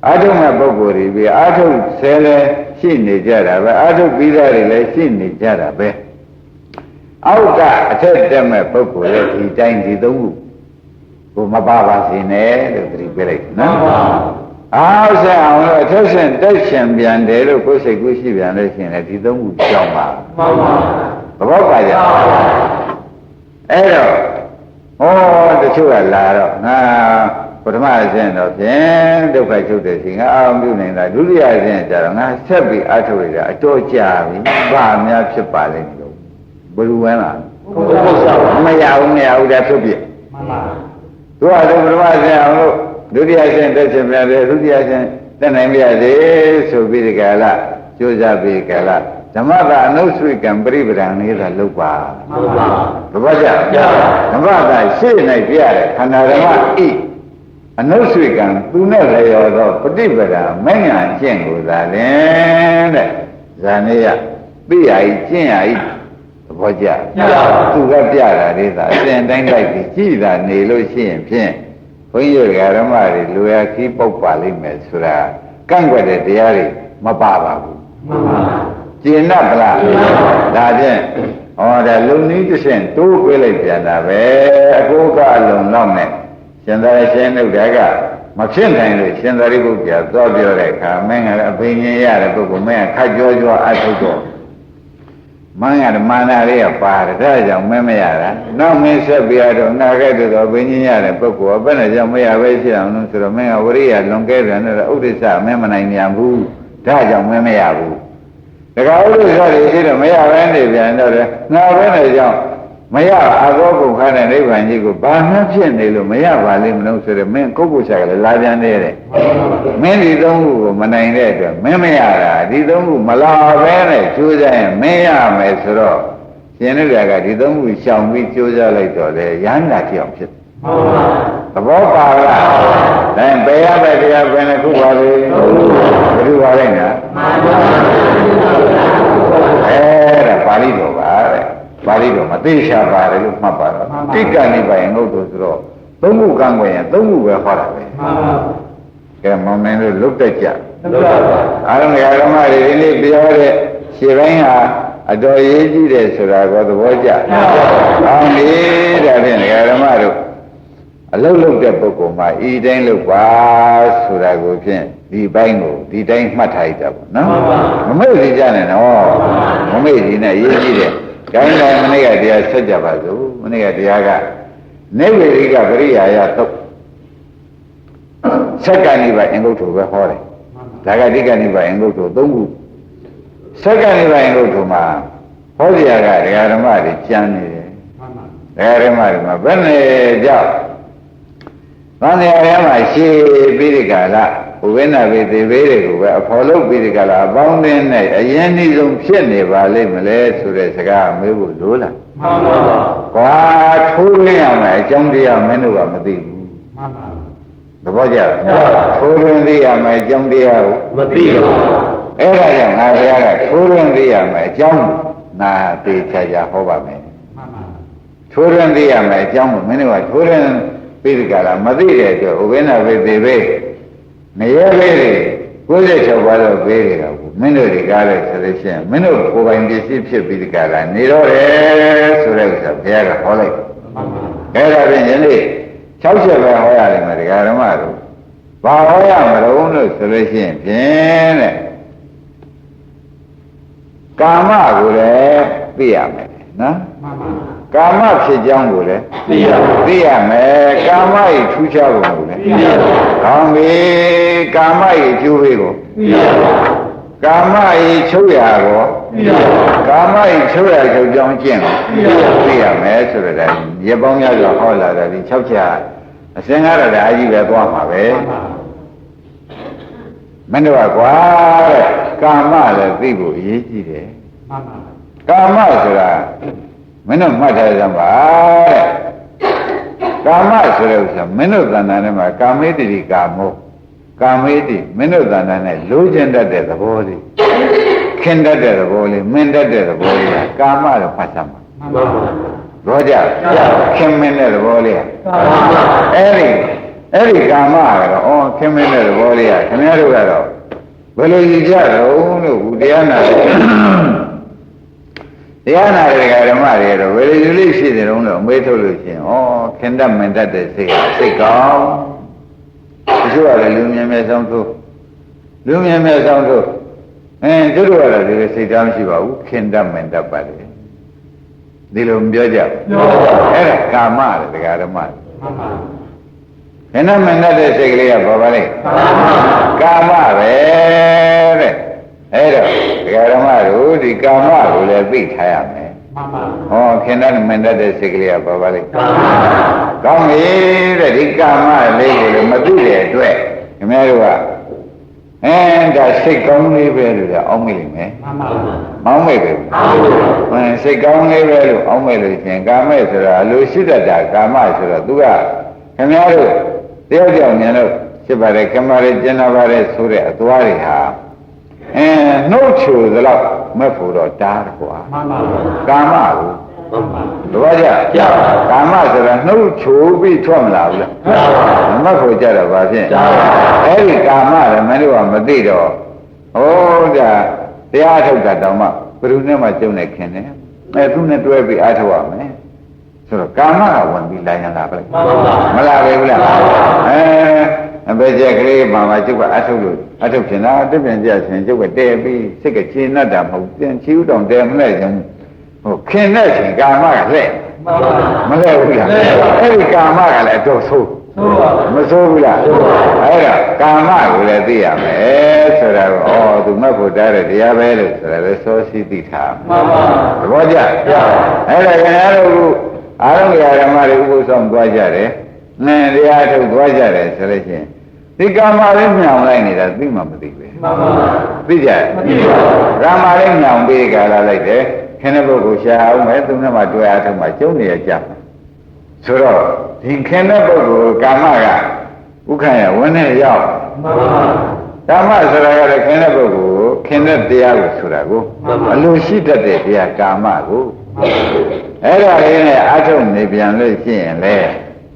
အာထုမဲ့ပုဂ္ဂိုလ်တွေပြီးအာထုဆဲလဲရှိနေကြတာပဲအာထုပြီးသားတွေလည်းရှိနေကြတာပဲအောက်ကအထက်တက်မဲ့ပုဂ္ဂိုလ်ရဲ့ဒီတိုင်းဒီသုံးခုကိုမပါပါစေနဲ့လို့သတိပေးလိုက်နော် အားဆက်အောင်လို့အထက်ဆင့်တက်ရှင်ပြန်တယ်လို့ကိုယ်စိတ်ကူးရှိပြန်လို့ရှိရင်လည်းဒီသုံးခုကြောင်းပါမှန်ပါသဘောပါကြအဲ့တော့ဟောတချို့ကလာတော့ငါပထမအဆင့်တော့ဖြင့်ဒုက္ခချုပ်တဲ့စီငါအောင်ပြုနေတာဒုတိယအဆင့်ကျတော့ငါဆက်ပြီးအထုတ်ရတာအတော်ကြာပြီဘာများဖြစ်ပါလိမ့်လို့ဘယ်လိုဝမ်းလားမရဘူးဒါဖြစ်ပြမှန်ပါသူကတော့ပထမအဆင့်အောင်လို့ဒုတိယအဆင့်တက်ရှင်ပြန်တယ်ဒုတိယအဆင့်တက်နိုင်ပြစေဆိုပြီးဒီကလာကြိုးစားပြီးကလာဓမ္မတာအနုဆွေကံပရိပဒံလေးသာလုပ်ပါမှန်ပါသဘောကျဓမ္မတာရှေ့၌ပြရတယ်ခန္ဓာဓမ္မဤအနုဆွေကံသူနဲ့လျော်သောပฏิပဒံမဉ္ဇဉ်ကျင့်ကိုသာလင်တဲ့ဇာနေယသိရဤကျင့်ရဤသဘောကျသူကပြတာလေးသာအစဉ်တိုင်းလိုက်ပြီးကြည်သာနေလို့ရှိရင်ဖြင့်ဘုန်းကြီးတို့ဓမ္မတွေလူရခီးပုတ်ပါလိမ့်မယ်ဆိုတာကန့်ကွက်တဲ့တရားတွေမပါပါဘူးမှန်ပါကျင့်တ်ပလားဒါဖြင့်ဟောဒါလုံနည်းတစ်ဆင့်တိုးပေးလိုက်ပြန်တာပဲအကိုကအလုံးတော့နဲ့ရှင်သာရိရှင်တို့ကမဖြစ်နိုင်လို့ရှင်သာရိပုတ္တရာသွားပြောတဲ့အခါမင်းကအဘိညာဉ်ရတဲ့ပုဂ္ဂိုလ်မင်းကခတ်ကြောအထုတ်တော့မင်းကမာနလေးကပါတယ်ဒါကြောင့်မင်းမရတာနောက်မင်းဆက်ပြတော့ငါကဲ့သို့သောဘိညာဉ်ရတဲ့ပုဂ္ဂိုလ်ကဘယ်နဲ့ကြောင့်မရပဲဖြစ်အောင်လို့ဆိုတော့မင်းကဝရိယလွန်ကဲတယ်နဲ့ဥဒိစ္စမင်းမနိုင်မြန်ဘူးဒါကြောင့်မင်းမရဘူးတခါဥဒိစ္စတွေရှိတော့မရပဲနေပြန်တော့တယ်ငါပဲနဲ့ကြောင့်မရအသောကုန်ခါတဲ့နိဗ္ဗာန်ကြီးကိုဘာမှဖြစ်နေလို့မရပါလိမ့်မလို့ဆိုတော့မင်းကိုယ့်ကိုယ်ချက်ကလည်းလာပြန်နေတဲ့မင်းဒီသုံးခုကိုမနိုင်တဲ့အတွက်မင်းမရတာဒီသုံးခုမလာပဲနဲ့ကြိုးစားရင်မင်းရမယ်ဆိုတော့ရှင်တို့ကဒီသုံးခုရှောင်ပြီးကြိုးစားလိုက်တော့လေရဟန္တာဖြစ်အောင်ဖြစ်သဘောပါလားဒါပယ်ရတဲ့တရားပဲနဲ့ခုပါလေဘယ်လိုပါလဲညာအဲ့ဒါပါဠိတော်ပါတဲ့ပါဠိတော်မသိရှာပါတယ်လို့မှတ်ပါတော့တိက္ကနိဗ္ဗာန်ငုတ်တော်ဆိုတော့သုံးခုကံွယ်ရင်သုံးခုပဲဟောတာပဲကဲမောင်မင်းတို့လုတ်တက်ကြအားလုံးဓမ္မတွေဒီနေ့ပြောတဲ့ခြေပိုင်းဟာအတော်ရေးကြည့်တယ်ဆိုတာကိုသဘောကျအောင်လေဒါဖြင့်ဓမ္မတို့အလုတ်လုတ်တဲ့ပုဂ္ဂိုလ်မှာဤတိုင်းလုတ်ပါဆိုတာကိုဖြင့်ဒီပိုင်းကိုဒီတိုင်းမှတ်ထားရတာပေါ့နော်မမေ့စီကြနဲ့နော်မမေ့စီနဲ့ရေးကြည့်တယ်ခိုင်းတိုင်းမနေ့ကတရားဆက်ကြပါစို့မနေ့ကတရားကနိဗ္ဗေရိကပရိယာယသုတ်သက္ကနိဗ္ဗာန်အင်္ဂုတ္တပဲဟောတယ်ဒါကတိက္ကနိဗ္ဗာန်အင်္ဂုတ္တသုံးခုသက္ကနိဗ္ဗာန်အင်္ဂုတ္တမှာဟောကြကဒကာဓမ္မတွေကျမ်းနေတယ်ဒကာဓမ္မတွေမှာဘယ်နဲ့ကြောက်သံဃာထဲမှာရှေးပြီးဒီကလာဥဝိနဘေသေဘေးတွေကိုပဲအဖော်လုပ်ပြီးဒီကလာအပေါင်းအင်းနဲ့အရင်နှီးဆုံးဖြစ်နေပါလိမ့်မလဲဆိုတဲ့စကားမေးဖို့လိုလားမှန်ပါပါကွာထိုးရင်းရမယ်အကြောင်းတရားမင်းတို့ကမသိဘူးမှန်ပါသဘောကျလားထိုးရင်းသိရမယ်အကြောင်းတရားကိုမသိဘူးအဲ့ဒါကြောင့်ငါဘုရားကထိုးရင်းသိရမယ်အကြောင်းနာသိချာချာဟောပါမယ်မှန်ပါထိုးရင်းသိရမယ်အကြောင်းကိုမင်းတို့ကထိုးရင်းပြီးဒီကလာမသိတဲ့အတွက်ဥဝိနဘေသေဘေးငရဲဘေးတွေ96ပါးတော့ဘေးတွေကမင်းတို့တွေကားလဲဆိုလို့ရှိရင်မင်းတို့ကိုယ်ပိုင်ပစ္စည်းဖြစ်ပြီးဒီကလာနေတော့တယ်ဆိုတဲ့ဥစ္စာဘုရားကဟောလိုက်အဲ့ဒါဖြင့်ယနေ့60ပဲဟောရတယ်မှာဒကာဓမ္မတို့ဘာဟောရမလို့လို့ဆိုလို့ရှိရင်ဖြင့်တဲ့ကာမကိုလည်းသိရမယ်နော်ကာမဖြစ်ကြောင်းကိုလည်းသိရမယ်ကာမ၏ထူးခြားပုံကိုလည်းကောင်းပြီကာမ၏အကျိုးပေးကိုကာမ၏ချုပ်ရာကိုကာမ၏ချုပ်ရာချုပ်ကြောင်းကျင့်ကိုသိရမယ်ဆိုတော့ဒါရပောင်းများစွာဟောလာတယ်ဒီ6ချက်အစင်ကားတော့ဒါအကြီးပဲသွားမှာပဲမင်းတို့ကကွာတဲ့ကာမလည်းသိဖို့အရေးကြီးတယ်ကာမဆိုတာမင်းတို့မှတ်ထားကြပါတဲ့ကာမဆိုတဲ့ဥစ္စာမင်းတို့သဏ္ဍာန်ထဲမှာကာမေတ္တိကာမောကာမေတ္တိမင်းတို့သဏ္ဍာန်နဲ့လိုချင်တတ်တဲ့သဘောလေးခင်တတ်တဲ့သဘောလေးမင်းတတ်တဲ့သဘောလေးကာမလို့ဖတ်စမ်းပါမှန်ပါဘောကြခင်မင်းတဲ့သဘောလေးအဲ့ဒီကာမကတော့ဩခင်မင်းတဲ့သဘောလေးကခင်ဗျားတို့ကတော့ဘယ်လိုယူကြတော့လို့တရားနာတရားနာတဲ့ဓမ္မတွေတော့ဝေလူလေးရှိတယ်တော့အမေးထုတ်လို့ရှိရင်ဩခင်တတ်မင်တတ်တဲ့စိတ်ဟာစိတ်ကောင်း ချို့ကလည်းလူမြင်မြဲဆောင်သို့လူမြင်မြဲဆောင်သို့တို့ကတော့ဒီစိတ်သားမရှိပါဘူးခင်တတ်မင်တတ်ပါတယ်ဒီလိုမပြောကြဘူးအဲ့ဒါကာမလေတရားဓမ္မခင်တတ်မင်တတ်တဲ့စိတ်ကလေးကဘာပါလဲကာမပဲတဲ့အဲ့တော့တရားဓမ္မတို့ဒီကာမကိုလည်းသိထားရမယ်ဟောခင်တတ်မင်တတ်တဲ့စိတ်ကလေးကဘာပါလဲကောင်းပြီတဲ့ဒီကာမလေးကိုလည်းမသိတဲ့အတွက်ခင်ဗျားတို့ကဒါစိတ်ကောင်းလေးပဲလို့အောင်းမိလိမ့်မယ်မောင်းမိပဲစိတ်ကောင်းလေးပဲလို့အောင်းမိလို့ရှင်ကာမဲဆိုတာအလိုရှိတတ်တာကာမဆိုတော့သူကခင်ဗျားတို့တယောက်တယောက်မြင်လို့ဖြစ်ပါတယ်ကမ္ဘာရဲ့ကျင်နာပါတယ်ဆိုတဲ့အသွားတွေဟာနှုတ်ချိုသလောက်မက်ဖို့တော့တားတယ်ကွာကာမကိုတော့ကြကာမဆိုတာနှုတ်ချိုပြီးထွက်မလာဘူးလားမက်ဖို့ကြတော့ဘာဖြစ်အဲ့ဒီကာမလည်းမင်းတို့ကမသိတော့ဟောဒါတရားထုတ်တာတောင်မှဘယ်သူနဲ့မှကျုံနေခင်တယ်သူနဲ့တွဲပြီးအားထုတ်ရမယ်ဆိုတော့ကာမကဝင်ပြီးလာရင်လာပါလိုက်မလာပဲဘူးလားအဘယ်ကျက်ကလေးမှကျုပ်ကအထုတ်လို့အထုတ်ဖြစ်တာတစ်ပြန်ကြဆင်ကျုပ်ကတဲပြီးစိတ်ကချေနှတ်တာမဟုတ်ပြန်ချီဥတောင်တဲမလဲကြဘူးဟိုခင်တဲ့ချိန်ကာမကလှဲ့မလဲဘူးလားအဲ့ဒီကာမကလည်းအတော့ဆိုးမဆိုးဘူးလားအဲ့ဒါကာမကိုလည်းသိရမယ်ဆိုတာကိုသူမတ်ဖို့တားတဲ့တရားပဲလို့ဆိုတာလည်းစောစီသိထားသဘောကျအဲ့ဒါခင်ဗျားတို့အာရုံဓမ္မတွေဥပုသ်ဆောင်သွားကြတယ်တရားထုတ်သွားကြတယ်ဆိုလို့ရှိရင်ဒီကာမလေးမြောင်လိုက်နေတာသိမှမသိပဲသိကြကာမလေးမြောင်ပြီးကြလာလိုက်တယ်ခင်တဲ့ပုဂ္ဂိုလ်ရှာအောင်မယ်သူနဲ့မှတွေ့အားထုတ်မှကျုံနေရကြဆိုတော့ဒီခင်တဲ့ပုဂ္ဂိုလ်ကာမကဥက္ခရဝင်းနဲ့ရောက်ကာမဆိုတာကလည်းခင်တဲ့ပုဂ္ဂိုလ်ခင်တဲ့တရားကိုဆိုတာကိုအလိုရှိတတ်တဲ့တရားကာမကိုအဲ့ဒါလေးနဲ့အားထုတ်နေပြန်လို့ရှိရင်လေ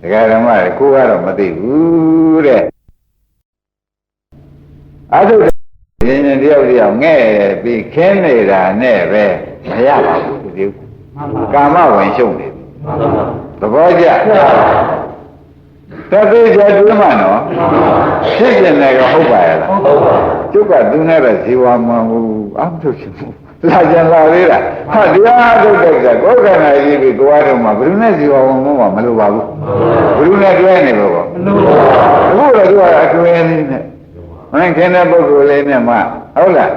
ဒကာဓမ္မကိုကတော့မသိဘူးတဲ့အားထုတ်ရင်တယောက်တယောက်ငဲ့ပြီးခင်းနေတာနဲ့ပဲမရပါဘူးဒီကာမဝင်ရှုံနေပြီသဘောကျတသိကြတွေးမှနော်ဖြစ်နေတယ်ကဟုတ်ပါရဲ့လားကျုပ်ကသူနဲ့ပဲဇီဝမှန်ဘူးအမှထုတ်ချင်ဘူးလာကြလာသေးတာဟာတရားထုတ်တဲ့ကကိုယ်ခန္ဓာကြီးပြီးကိုယ်အားထုတ်မှဘယ်သူနဲ့ဇီဝမှန်မှမလိုပါဘူးဘယ်သူနဲ့တွဲနေလို့မလိုပါဘူးအခုတော့သူကအကျွေးလေးနဲ့မင်းခင်တဲ့ပုဂ္ဂိုလ်လေးနဲ့မှဟုတ်လား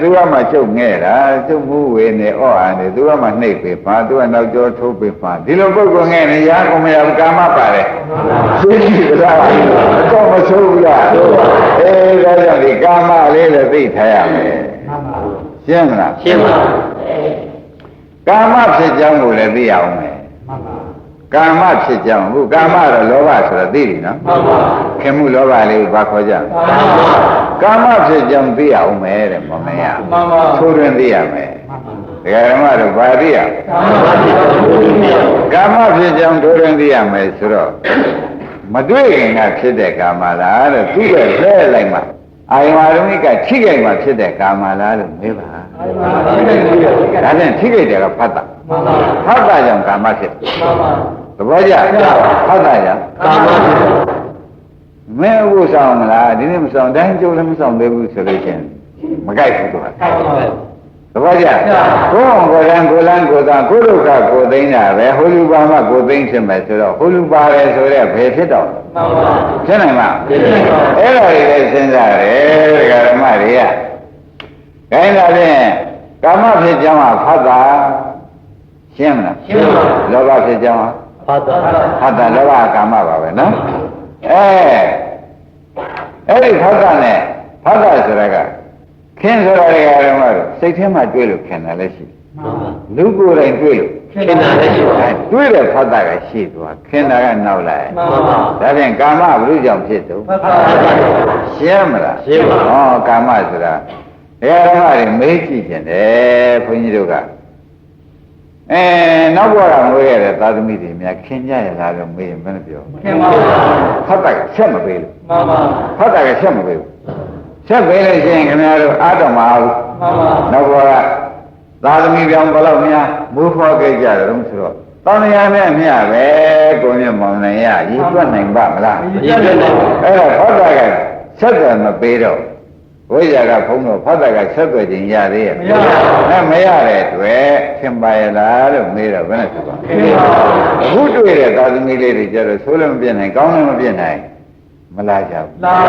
သူကမှကျုပ်ငဲ့တာကျုပ်မှုဝေနေဩအာနေသူကမှနှိပ်ပေးပါသူကနောက်ကျောထိုးပေးပါဒီလိုပုဂ္ဂိုလ်ငဲ့နေရာကုန်မရဘူးကာမပါတယ်သိကြည့်ကြလားအတော့မဆိုးဘူးလားဒါကြောင့်ဒီကာမလေးလည်းသိထားရမယ်ရှင်းမလားရှင်းပါကာမဖြစ်ကြောင်းကိုလည်းသိအောင်မယ်ကာမဖြစ်ကြောင်းအခုကာမတော့လောဘဆိုတာသိပြီနော်ခင်မှုလောဘလေးကိုဘာခေါ်ကြကာမဖြစ်ကြောင်းသိအောင်မယ်တဲ့မမရထိုးတွင်သိရမယ်ဒကာဓမ္မတို့ဘာသိရကာမဖြစ်ကြောင်းထိုးတွင်သိရမယ်ဆိုတော့မတွေ့ခင်ကဖြစ်တဲ့ကာမလားတဲ့သူ့ရဲ့လဲလိုက်မှအာယဝရုံးကထိခိုက်မှဖြစ်တဲ့ကာမလားလို့မေးပါဒါဖြင့်ထိခိုက်တယ်ကဖတ်တာဖတ်တာကြောင့်ကာမဖြစ်သဘောကျဖတ်တာကြောင့်ကာမဖြစ်မင်းဥစ္စာမလားဒီနေ့မဆောင်တိုင်းကျုပ်လည်းမဆောင်သေးဘူးဆိုလို့ချင်းမကြိုက်ဘူးသူကသဘောကျကိုယ်ကိုယ်လန်းကိုယ်လန်းကိုယ်သာကိုယ်ဒုက္ခကိုယ်သိမ်းတာပဲဟိုလူပါမှကိုယ်သိမ်းဖြစ်မယ်ဆိုတော့ဟိုလူပါတယ်ဆိုတော့ဘယ်ဖြစ်တော့ဖြစ်နိုင်မှာအဲ့ဒါတွေလည်းစဉ်းစားတယ်ဒကာဓမ္မတွေကခိုင်းတာဖြင့်ကာမဖြစ်ကြောင်းကဖတ်တာရှင်းမလားရှင်းပါဘူးလောဘဖြစ်ကြောင်းကဖတ်တာလောဘကာမပါပဲနော်အဲ့ဒီဖတ်တာနဲ့ဖတ်တာဆိုတာကခင်ဆိုတာတွေကဓမ္မတို့စိတ်ထဲမှာတွေးလို့ခင်တာလည်းရှိလူကိုယ်တိုင်တွေးလို့ခင်တာလည်းရှိတွေးတဲ့ဖတ်တာကရှိသွားခင်တာကနောက်လိုက်ဒါဖြင့်ကာမဘုရုကြောင့်ဖြစ်တော့ရှင်းမလားရှင်းပါဟောကာမဆိုတာဓမ္မတွေမေးကြည့်ကြတယ်ဘုန်းကြီးတို့ကနောက်ဘဝကမွေးရတဲ့သာသမီတွေများခင်ကြရလားလို့မေးရင်မင်းပြောခင်ပါဘူးဖတ်တာကဆက်မပေးလို့မှန်ပါဖတ်တာကဆက်မပေးဘူးဆက်ပေးလို့ရှိရင်ခင်ဗျားတို့အားတော်မအောင်မှန်ပါနောက်ဘဝကသာသမီပြောင်းဘယ်လောက်များမိုးဖွားခဲ့ကြတယ်လို့ဆိုတော့ တောင်းရနဲ့မြပဲကိုမြတ်မောင်နိုင်ရရည်တွက်နိုင်ပါမလားရည်တွက်နိုင်ပါအဲ့တော့ဖောက်တာကဆက်တယ်မပေးတော့ဝိဇ္ဇာကဖုံးတော့ဖောက်တာကဆက်သွယ်ခြင်းရသေးရဲ့မရပါဘူးမရတဲ့အတွက်ခင်ပါရလားလို့မေးတော့ဘယ်နဲ့ဖြစ်ပါအခုတွေ့တဲ့သာသမီလေးတွေကြတော့ဆိုးလည်းမပြတ်နိုင်ကောင်းလည်းမပြတ်နိုင်မလားကြဘူးလား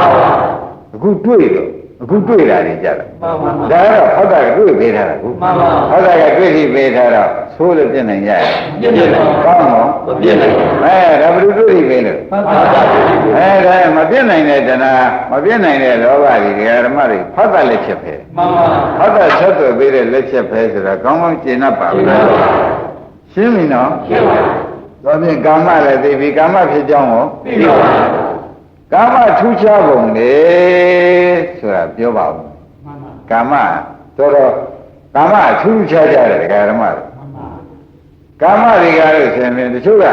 အခုတွေ့တော့အခုတွေ့တာတွေကြတော့ဒါကတော့ဟောတာကတွေ့ပေးထားတာခုဟောတာကတွေ့ပြီးပေးထားတော့သိုးလို့ပြည့်နိုင်ရရဲ့ပြည့်နိုင်ကောင်းတော့မပြည့်နိုင်ဒါဘယ်လိုတွေ့ပြီးပေးလို့ဒါမပြည့်နိုင်တဲ့တဏှာမပြည့်နိုင်တဲ့လောဘတွေဓမ္မတွေဖတ်တာလက်ချက်ပဲဖတ်တာဆက်သွယ်ပေးတဲ့လက်ချက်ပဲဆိုတော့ကောင်းကောင်းကျင့်တတ်ပါဘူးရှင်းပြီနော်ရှင်းပါတော့ဖြင့်ကာမလည်းသိပြီကာမဖြစ်ကြောင်းကိုသိပါကာမထူးခြားပုံလေဆိုတာပြောပါဦးကာမတော်တော်ကာမထူးခြားကြတယ်ဒကာဓမ္မတွေကာမတွေကလို့ဆိုရင်တချို့က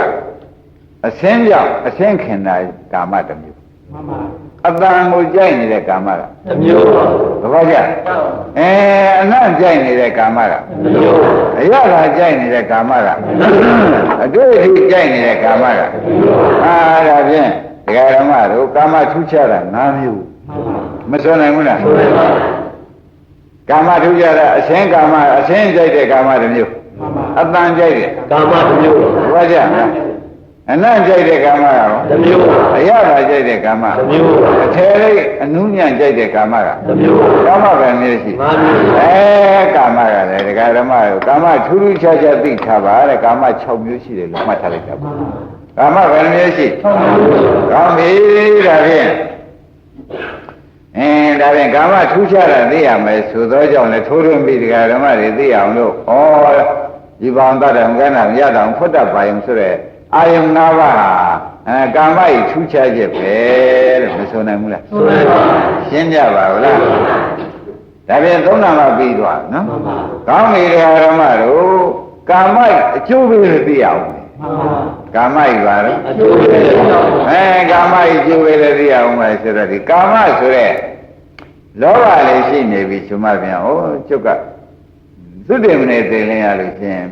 အစင်းကြောင့်အစင်းခင်တာကာမတစ်မျိုးအတန်ကိုကြိုက်နေတဲ့ကာမကတစ်မျိုးသဘောကျအနံ့ကြိုက်နေတဲ့ကာမကတစ်မျိုးအရသာကြိုက်နေတဲ့ကာမကအတွေ့အထိကြိုက်နေတဲ့ကာမကတစ်မျိုးဒါဖြင့်ဒကာဓမ္မတို့ကာမထူးခြားတာ၅မျိုးမစွန့်နိုင်ဘူးလားကာမထူးခြားတာအစင်းကာမအစင်းကြိုက်တဲ့ကာမတစ်မျိုးအတန်ကြိုက်တဲ့ကာမတစ်မျိုးဟောကြလားအနံ့ကြိုက်တဲ့ကာမကရောတစ်မျိုးအရသာကြိုက်တဲ့ကာမတစ်မျိုးအထဲလေးအနုညံ့ကြိုက်တဲ့ကာမကတစ်မျိုးကာမပဲမျိုးရှိ၅မျိုးကာမကလည်းဒကာဓမ္မတို့ကာမထူးထူးခြားခြားသိထားပါတဲ့ကာမ6မျိုးရှိတယ်လို့မှတ်ထားလိုက်တာပါကာမပဲမျိုးရှိကောင်းပြီဒါဖြင့်ဒါဖြင့်ကာမထူးခြားတာသိရမယ်ဆိုသောကြောင့်လည်းထိုးထွင်းပြီးဒကာဓမ္မတွေသိအောင်လို့ဩဒီဘောင်တတ်တယ်မကန်းတာရတောင်ဖွတ်တတ်ပါရင်ဆိုတဲ့အာယုံ၅ပါးဟာကာမဤထူးခြားချက်ပဲလို့မဆိုနိုင်ဘူးလားဆိုနိုင်ပါဘူးရှင်းကြပါဘူးလားဒါဖြင့်သုံးနာမှပြီးသွားနော်ကောင်းပြီဒကာဓမ္မတို့ကာမအကျိုးပေးလို့သိအောင်ကာမဤပါတော့အကျိုးပေးကာမဤအကျိုးပေးလို့သိအောင်ပဲဆိုတော့ဒီကာမဆိုတဲ့လောဘလေးရှိနေပြီဆိုမှပြန်ဩကျုပ်ကသုတေမနေသိလင်းရလို့ဖြင့်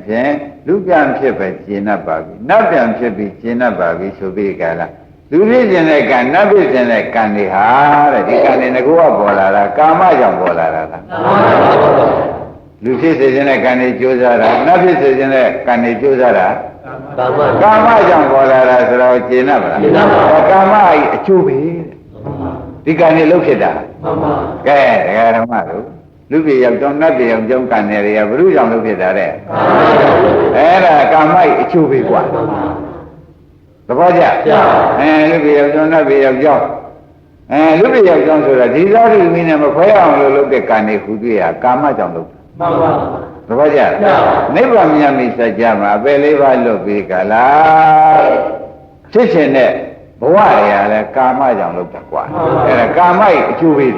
လူပြန်ဖြစ်ပဲကျင်납ပါပြီနတ်ပြန်ဖြစ်ပြီးကျင်납ပါပြီဆိုပြီးကြလားလူဖြစ်ခြင်းတဲ့ကံနတ်ဖြစ်ခြင်းတဲ့ကံတွေဟာတဲ့ဒီကံတွေငကိုကပေါ်လာတာကာမကြောင့်ပေါ်လာတာလားလူဖြစ်စေခြင်းတဲ့ကံတွေကြိုးစားတာနတ်ဖြစ်စေခြင်းတဲ့ကံတွေကြိုးစားတာကာမကြောင့်ပေါ်လာတာဆိုတော့ကျင်납ပါလားကာမဤအကျိုးပဲဒီကံတွေလုံးဖြစ်တာကဲဒကာဓမ္မတို့လူပြေရောက်ကြောင်းနတ်ပြေရောက်ကြောင်းကံတယ်တွေကဘုရုကြောင့်လုပ်ဖြစ်တာတဲ့အဲ့ဒါကာမိုက်အချိုးပဲกว่าသဘောကျလူပြေရောက်ကြောင်းနတ်ပြေရောက်ကြောင်းလူပြေရောက်ကြောင်းဆိုတာဒီသားဒီမင်းနဲ့မခွဲအောင်လို့လုပ်တဲ့ကံတွေဟူတွေ့ရကာမကြောင့်လုပ်တာမှန်ပါသဘောကျနိဗ္ဗာန်မြတ်မိစัจ जा မှာအပယ်လေးပါးလွတ်ပြီးကလားဖြစ်ခြင်းနဲ့ဘဝရရလဲကာမကြောင့်လုပ်တာกว่าအဲ့ဒါကာမိုက်အချိုးပဲ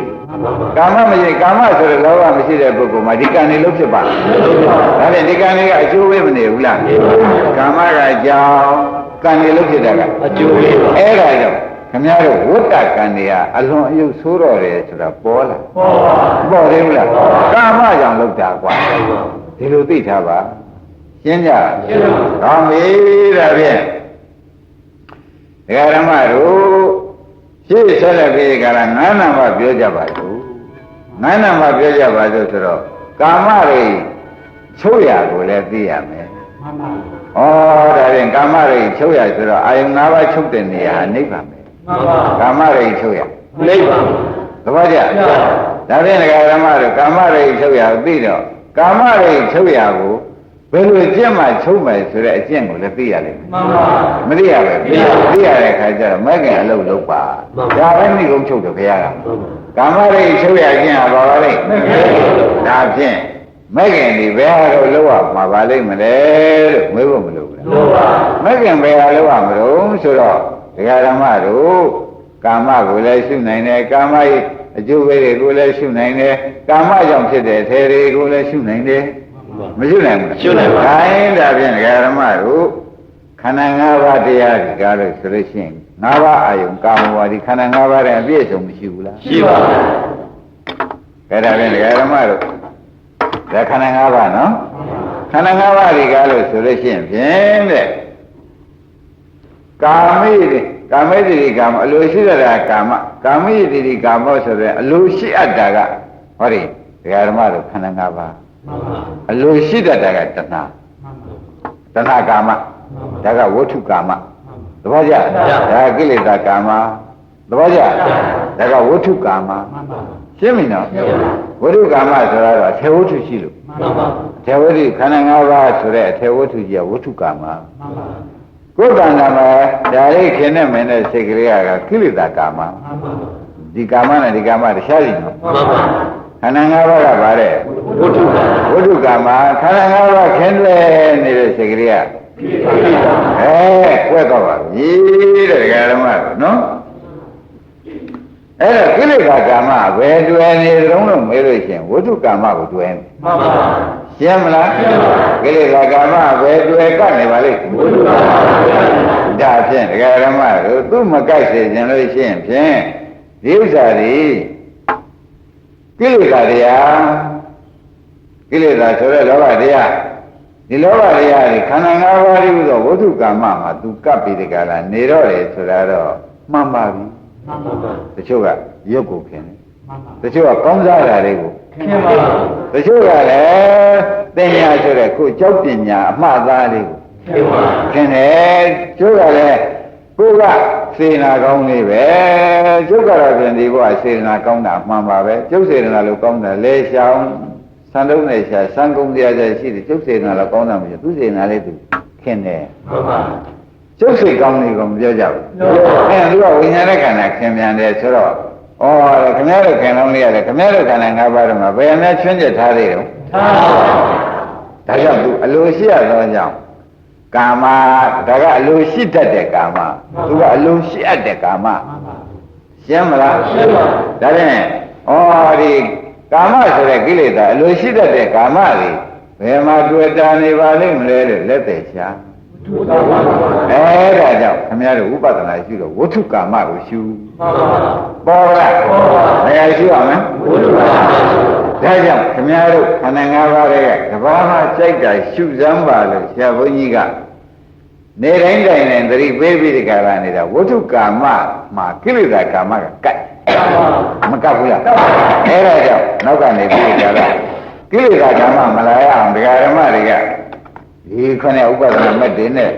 ကာမမရှိကာမဆိုတဲ့လောဘမရှိတဲ့ပုဂ္ဂိုလ်မှာဒီကံတွေလုံးဖြစ်ပါဒါဖြင့်ဒီကံတွေကအကျိုးပေးမနေဘူးလားကာမကကြောင့်ကံတွေလုံးဖြစ်တာကအကျိုးပေးအဲ့ဒါကြောင့်ခင်ဗျားတို့ဝတ္တကံတွေကအလွန်အယုတ်ဆိုးတော်တယ်ဆိုတာပေါ်လာပေါ်သေးဘူးလားကာမကြောင့်လုံးတာกว่าဒီလိုသိထားပါရှင်းကြကောင်းပြီဒါဖြင့်ဒကာဓမ္မတို့ရှေ့ဆက်လက်ပြီးကြလားငါးနာမပြောကြပါစို့ငါးနာမပြောကြပါစို့ဆိုတော့ကာမတွေချုပ်ရကိုလည်းသိရမယ်မှန်ပါဒါဖြင့်ကာမတွေချုပ်ရဆိုတော့အာယုံ၅ပါးချုပ်တဲ့နေရာနိဗ္ဗာန်ပဲမှန်ပါကာမတွေချုပ်ရနိဗ္ဗာန်သဘောကျဒါဖြင့်ဒကာဓမ္မတို့ကာမတွေချုပ်ရသိတော့ကာမတွေချုပ်ရကိုဘယ်လိုကျင့်မှချုပ်မယ်ဆိုတဲ့အကျင့်ကိုလည်းသိရလိမ့်မယ်မှန်ပါမသိရပဲသိရတဲ့ခါကျတော့မကင်အလုပ်လုပ်ပါဒါပဲမိကုန်းချုပ်တယ်ခရတာကာမရိချုပ်ရခြင်းဟာဘာပါလိမ့်ဒါဖြင့်မကင်ဒီဘယ်ဟာတော့လုပ်ရမှာပါလိမ့်မလဲလို့မေးဖို့မလိုဘူးလားမကင်ဘယ်ဟာလုပ်ရမလို့ဆိုတော့ဒကာဓမ္မတို့ကာမကိုလည်းရှုနိုင်တယ်ကာမရဲ့အကျိုးပေးတွေကိုလည်းရှုနိုင်တယ်ကာမကြောင့်ဖြစ်တဲ့အထေတွေကိုလည်းရှုနိုင်တယ်မရှိနိုင်ဘူးရှုနိုင်ပါဘူးဒါရင်ဒါဖြင့်ဓမ္မတို့ခန္ဓာ၅ပါးတရားဒီကားလို့ဆိုလို့ရှိရင်၅ပါးအာယုံကာမဝါဒီခန္ဓာ၅ပါးတဲ့အပြည့်အစုံမရှိဘူးလားရှိပါဘူးကဲဒါဖြင့်ဓမ္မတို့ဒါခန္ဓာ၅ပါးနော်ခ ခန္ဓာ၅ပါးဒီကားလို့ဆိုလို့ရှိရင်ဖြင့်တဲ့ကာမိတိတိကာမအလိုရှိတဲ့ကာမကာမိတိတိကာမောဆိုတဲ့အလိုရှိအပ်တာကဟောဒီဒကာဓမ္မတို့ခန္ဓာ၅ပါးအလိုရှိတတ်တာကတဏှာတဏှာကာမဒါကဝဋ္ထုကာမသဘောကျဒါကိလေသာကာမသဘောကျဒါကဝဋ္ထုကာမရှင်းပြီနော်ဝဋ္ထုကာမဆိုတာတော့အထေဝဋ္ထုရှိလို့အထေဝဋ္ထုခန္ဓာ၅ပါးဆိုတဲ့အထေဝဋ္ထုကြီးကဝဋ္ထုကာမကိုယ်ကံနာမှာဒါလေးခင်နဲ့မင်းတဲ့စိတ်ကလေးကကိလေသာကာမဒီကာမနဲ့ဒီကာမတခြားစီနော်ခန္ဓာ၅ပါးကဗါတဲ့ဝဋ္ထုကာမခန္ဓာ၅ပါးခင်လဲနေတဲ့စိတ်ကလေးကကွက်တော့ပါပြီတဲ့ဒကာဓမ္မနော်အဲ့တော့ကိလေသာကာမဘယ်တွေ့နေတုံးလို့မေးလို့ရှိရင်ဝဋ္ထုကာမကိုတွေ့နေမှန်ပါရှင်းမလားကိလေသာကာမဘယ်တွေ့ကပ်နေပါလိမ့်ဝဋ္ထုကာမဒါဖြင့်ဒကာဓမ္မတို့သူ့မကိုက်စေခြင်းလို့ရှိရင်ဖြင့်ဒီဥစ္စာတွေကိလေသာတရားကိလေသာဆိုတဲ့လောဘတရားဒီလောဘတရားတွေခန္ဓာ၅ပါးတွေဟူသောဝဋ္ထုကာမမှာသူကပ်ပြီးတကလားနေတော့တယ်ဆိုတာတော့မှန်ပါပြီမှန်ပါပါတချို့ကရုပ်ကိုခင်တယ်မှန်ပါတချို့ကကောင်းစားတာတွေကိုခင်ပါတချို့ကလည်းသင်ညာဆိုတဲ့ကိုကြောက်ပညာအမှားသားလေးကိုခင်ပါခင်တယ်တချို့ကလည်းကိုကစေနာကောင်းလေးပဲကျုပ်ကတော့ပြင်ဒီဘဝစေနာကောင်းတာမှန်ပါပဲကျုပ်စေနာလို့ကောင်းတာလဲရှောင်းဆန်လုံးနဲ့ရှာဆန်ကုန်တရားကြရှိတယ်ကျုပ်စေနာလည်းကောင်းတာမဖြစ်သူစေနာလေးသူခင်တယ်မှန်ပါကျုပ်စိတ်ကောင်းနေကောမပြောကြဘူးသူကဝိညာဉ်နဲ့ခန္ဓာခင်ပြန်တယ်ဆိုတော့ဩခင်ဗျားတို့ခင်လုံးလေးရတယ်ခင်ဗျားတို့ခန္ဓာ၅ပါးတော့မှာဘယ်နဲ့ချွင်းချက်ထားသေးတယ်ဒါကြောင့်သူအလိုရှိရသောကြောင့်ကာမဒါကအလိုရှိတတ်တဲ့ကာမသူကအလိုရှိအပ်တဲ့ကာမရှင်းမလားရှင်းပါဒါဖြင့်ဒီကာမဆိုတဲ့ကိလေသာအလိုရှိတတ်တဲ့ကာမတွေဘယ်မှာတွေ့တာနေပါလိမ့်မလဲလို့လက်သက်ရှာအဲ့ဒါကြောင့်ခင်ဗျားတို့ဥပဒနာရှိတော့ဝဋ္ထုကာမကိုရှုပေါ်လားဘယ်ရှုရမလဲဝဋ္ထုကာမဒါကြောင့်ခင်ဗျားတို့ခန္ဓာ၅ပါးရဲ့တဘာမှစိုက်တာရှုစမ်းပါလို့ဆရာဘုန်းကြီးကနေတိုင်းတိုင်းတိုင်းသတိပေးပြီးဒီကရနေတာဝဋ္ထုကာမမှာကိလေသာကာမကကတ်မကတ်ဘူးလားအဲ့ဒါကြောင့်နောက်ကနေပြီးဒီကရကိလေသာကာမမလာရအောင်ဒကာဓမ္မတွေကဒီခနဲ့ဥပဒနာမဲ့တင်နဲ့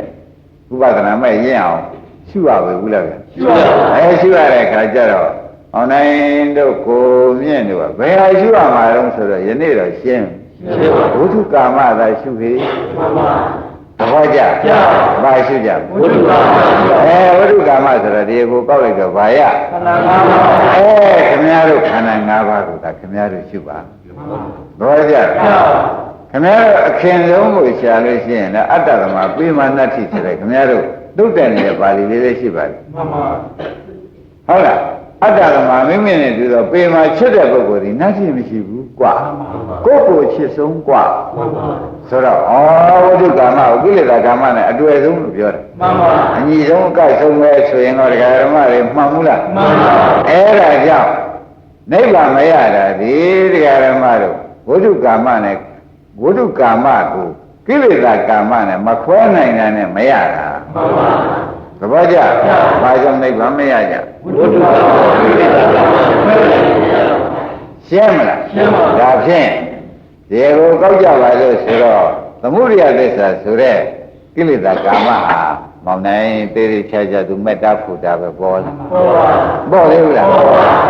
ဥပဒနာမဲ့ရင်းအောင်ရှုရပဲဘူးလားဗျရှုရရှုရတဲ့ခါကျတော့အောင်နိုင်တို့ကိုမြင့်တို့ကဘယ်ဟာရှုရမှာတော့ဆိုတော့ယနေ့တော့ရှင်းဝဋ္ထုကာမသာရှုခေမှန်ပါသဘောကျဘာရှုကြဝဋ္ထုကာမဝဋ္ထုကာမဆိုတော့ဒီကိုကောက်လိုက်တော့ဘာရခန္ဓာ၅ပါးခင်ဗျားတို့ခန္ဓာ၅ပါးကိုသာခင်ဗျားတို့ရှုပါသဘောကျခင်ဗျားတို့အခင်ဆုံးကိုရှာလို့ရှိရင်လည်းအတ္တသမပိမာဏတိဆိုတဲ့ခင်ဗျားတို့တုတ်တဲ့နေတဲ့ပါဠိလေးလေးရှိပါတယ်မှန်ပါဟုတ်လားအတ္တသမမိမိနဲ့တူတော့ပေမာချစ်တဲ့ပုဂ္ဂိုလ်ဒီနတ်ရှိမရှိဘူးကွာကိုယ့်ကိုချစ်ဆုံးကွာဆိုတော့ဝဋ္ထုကာမကိလေသာကာမနဲ့အတွေ့ဆုံးလို့ပြောတယ်မှန်ပါအညီဆုံးအကိုက်ဆုံးပဲဆိုရင်တော့ဒကာဓမ္မတွေမှန်ဘူးလားမှန်ပါအဲ့ဒါကြောင့်နိဗ္ဗာန်မရတာဒီဒကာဓမ္မတို့ဝဋ္ထုကာမနဲ့ဝဋ္ထုကာမကိုကိလေသာကာမနဲ့မခွဲနိုင်တာနဲ့မရတာမှန်ပါသဘောကျဘာကြောင့်နိဗ္ဗာန်မရကြဝဋ္ထုကာမကိလေသာကာမရှင်းမလားရှင်းပါဒါဖြင့်ဒီကိုကောက်ကြပါလို့ဆိုတော့သမုဒိယသစ္စာဆိုတဲ့ကိလေသာကာမဟာမောင်နိုင်သေးသေးချာချာသူမေတ္တာဖူတာပဲပေါ်လာပေါ်လေဘူးလား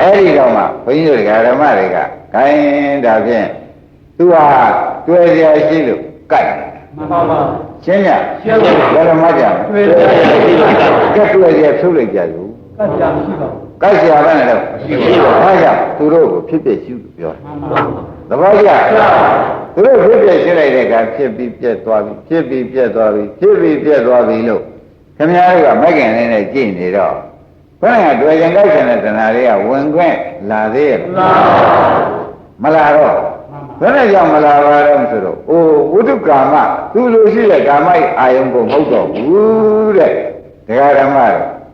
အဲ့ဒီတော့မှဘုန်းကြီးတို့ဓမ္မတွေကခိုင်းဒါဖြင့်သူဟာတွေ့ရရှိလို့ကြိုက်မှန်ပါပါရှင်းရရှင်းပါဘယ်လိုမှကြတွေ့ရရှိလို့ကဲတွေ့ရဖြုတ်လိုက်ကြလို့ကတ်ကြမရှိပါဘူးကတ်ရှာပဲနဲ့တော့ရှိပါဘာကြောင့်သူတို့ကိုဖြစ်ဖြစ်ရှုလို့ပြောတယ်မှန်ပါသဘောကျသူတို့ဖြစ်ဖြစ်ရှင်းလိုက်တဲ့အခါဖြစ်ပြီးပြက်သွားပြီဖြစ်ပြီးပြက်သွားပြီဖြစ်ပြီးပြက်သွားပြီလို့ခင်ဗျားတို့ကမက်ကင်လေးနဲ့ကြည့်နေတော့ဘယ်နဲ့တွေ့ကြင်ကြိုက်တဲ့တဏှာတွေကဝင်ခွင့်လာသေးရဲ့မလာတော့ဘယ်နဲ့ကြောင့်မလာပါတော့ဆိုတော့ဝဋ္ထုကာမသူလိုရှိတဲ့ကာမိုက်အာယုံကိုမဟုတ်တော့ဘူးတဲ့ဒကာဓမ္မ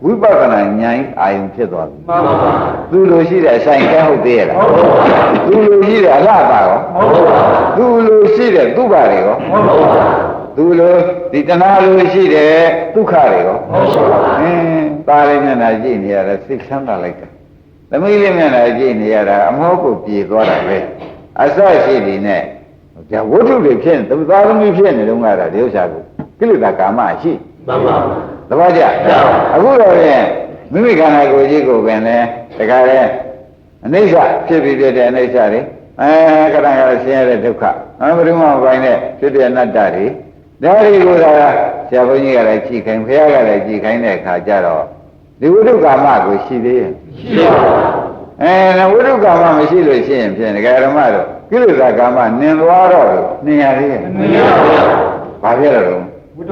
ဝိပဿနာဉာဏ်အာယုံဖြစ်သွားပြီသူလိုရှိတဲ့အဆိုင်ကဲဟုတ်သေးရဲ့လားသူလိုရှိတဲ့အလှပါရောသူလိုရှိတဲ့သူ့ဘာတွေရောသူလိုဒီတဏှာလိုရှိတဲ့ဒုက္ခတွေရောပါဠိမျက်နှာကြည့်နေရတာစိတ်ဆန်းသာလိုက်တာသမီးလေးမျက်နှာကြည့်နေရတာအမောကိုပြေသွားတာပဲအစရှိနေနဲ့ဒါဝတ္ထုတွေဖြစ်နေသာသမီဖြစ်နေတော့ကတော့ဒီဥစ္စာကိုကိလေသာကာမရှိမှန်ပါဘူးသဘောကျအခုတော့ရင်မိမိခန္ဓာကိုယ်ကြီးကိုပင်လဲတခါလဲအနိစ္စဖြစ်ပြီးပြတဲ့အနိစ္စတွေခဏခဏဆင်းရဲတဲ့ဒုက္ခဘယ်သူမှမပိုင်တဲ့ဖြစ်တဲ့အနတ္တတွေဒါတွေကိုသာဆရာဘုန်းကြီးကလည်းကြည်ခိုင်းဘုရားကလည်းကြည်ခိုင်းတဲ့အခါကျတော့ဒီဝိတုကာမကိုရှိသေးရဲ့ရှိပါဘူးဝိတုကာမမရှိလို့ရှိရင်ဖြင့်ဒကာဓမ္မတို့ကိလေသာကာမနင်သွားတော့နေရသေးရဲ့နင်ရပါဘူးဘာဖြစ်လို့ဝိ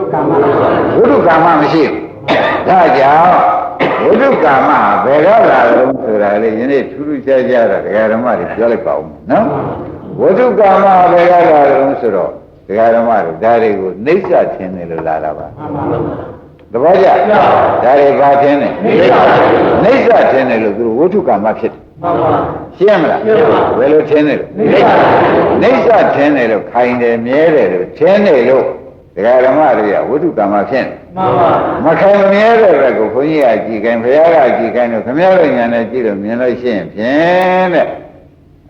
တုကာမမရှိဘူးဒါကြောင့်ဝိတုကာမဘယ်တော့လာလို့ဆိုတာလေယနေ့ထူးထူးခြားခြားတော့ဒကာဓမ္မတွေပြောလိုက်ပါဦးနော်ဝိတုကာမဘယ်တော့လာလို့ဆိုတော့ဒကာဓမ္မတို့ဒါတွေကိုနှိစ္စထင်တယ်လို့လာတာပါသဘောကျဒါတွေဘာထင်တယ်နှိစ္စထင်တယ်လို့သူဝိတုကာမဖြစ်တယ်ရှင်းမလားဘယ်လိုထင်တယ်လို့နှိစ္စထင်တယ်လို့ခိုင်တယ်မြဲတယ်လို့ထင်တယ်လို့ဒကာဓမ္မတွေကဝိတုကာမဖြစ်တယ်မခိုင်မမြဲတဲ့ဘက်ကိုခွန်ကြီးကကြည်ခိုင်ဘုရားကကြည်ခိုင်လို့ခမည်းတော်ညာနဲ့ကြည့်လို့မြင်လို့ရှိရင်ဖြင့်တဲ့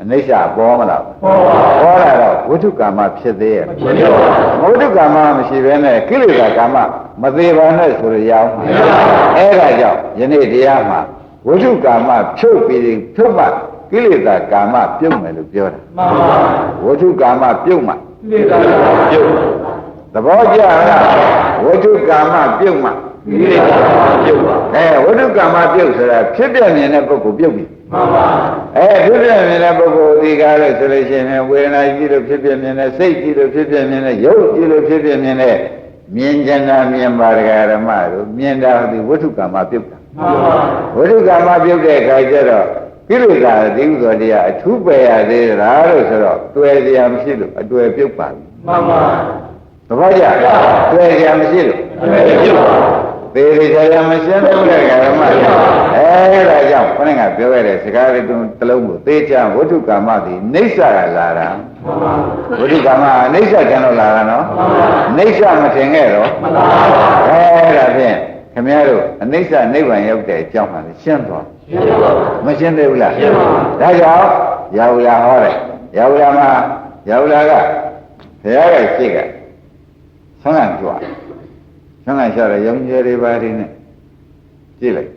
အနိစ္စပေါ်မလားပေါ်လာတော့ဝိတုကာမဖြစ်သေးရဲ့ဝိတုကာမမရှိဘဲနဲ့ကိလေသာကာမမသေးပါနဲ့ဆိုရအောင်အဲ့ဒါကြောင့်ယနေ့တရားမှာဝိတုကာမဖြုတ်ပြီးဖြုတ်မှကိလေသာကာမပြုတ်မယ်လို့ပြောတာဝိတုကာမပြုတ်မှကိလေသာပြုတ်သဘောကျလားဝိတုကာမပြုတ်မှကိလေသာပြုတ်ပါဝိတုကာမပြုတ်ဆိုတာဖြစ်ပြမြင်တဲ့ပုဂ္ဂိုလ်ပြုတ်ပြီမှန်ပါဖြစ်ပြမြင်တဲ့ပုဂ္ဂိုလ်ဒီကားလို့ဆိုလို့ရှိရင်ဝေဒနာကြီးလို့ဖြစ်ပြမြင်တဲ့စိတ်ကြီးလို့ဖြစ်ပြမြင်တဲ့ရုပ်ကြီးလို့ဖြစ်ပြမြင်တဲ့မြင်ကြတာမြင်ပါဒကာဓမ္မတို့မြင်တာဒီဝိတုကာမပြုတ်တာမှန်ပါဝိတုကာမပြုတ်တဲ့အခါကျတော့ကိလေသာဒီဥသောတရားအထူးပယ်ရသေးတာလို့ဆိုတော့တွေ့စရာမရှိလို့အတွေ့ပြုတ်ပါပြီမှန်ပါသဘောကျတွေ့စရာမရှိလို့အတွေ့ပြုတ်ပါသေသေးချာချာမရှင်းဘူးလေဓမ္မအဲ့ဒါကြောင့်ခொနကပြောခဲ့တဲ့စကားလေးတစ်လုံးကိုသေချာဝိတုကာမသည်နှိစ္စကလာတာဝိတုကာမနှိစ္စကျန်တော့လာတာနော်နှိစ္စမထင်ခဲ့တော့အဲ့ဒါဖြင့်ခင်ဗျားတို့အနိစ္စနိဗ္ဗာန်ရောက်တဲ့အကြောင်းမှလည်းရှင်းသွားမရှင်းသေးဘူးလားဒါကြောင့်ရာဝလာဟောတယ်ရာဝလာမှာရာဝလာကဘုရားကရှိကဆောင်းရကြွားဆောင်းရရှာတယ်ရောင်ကြီးတွေပါးတွေနဲ့ကြည့်လိုက်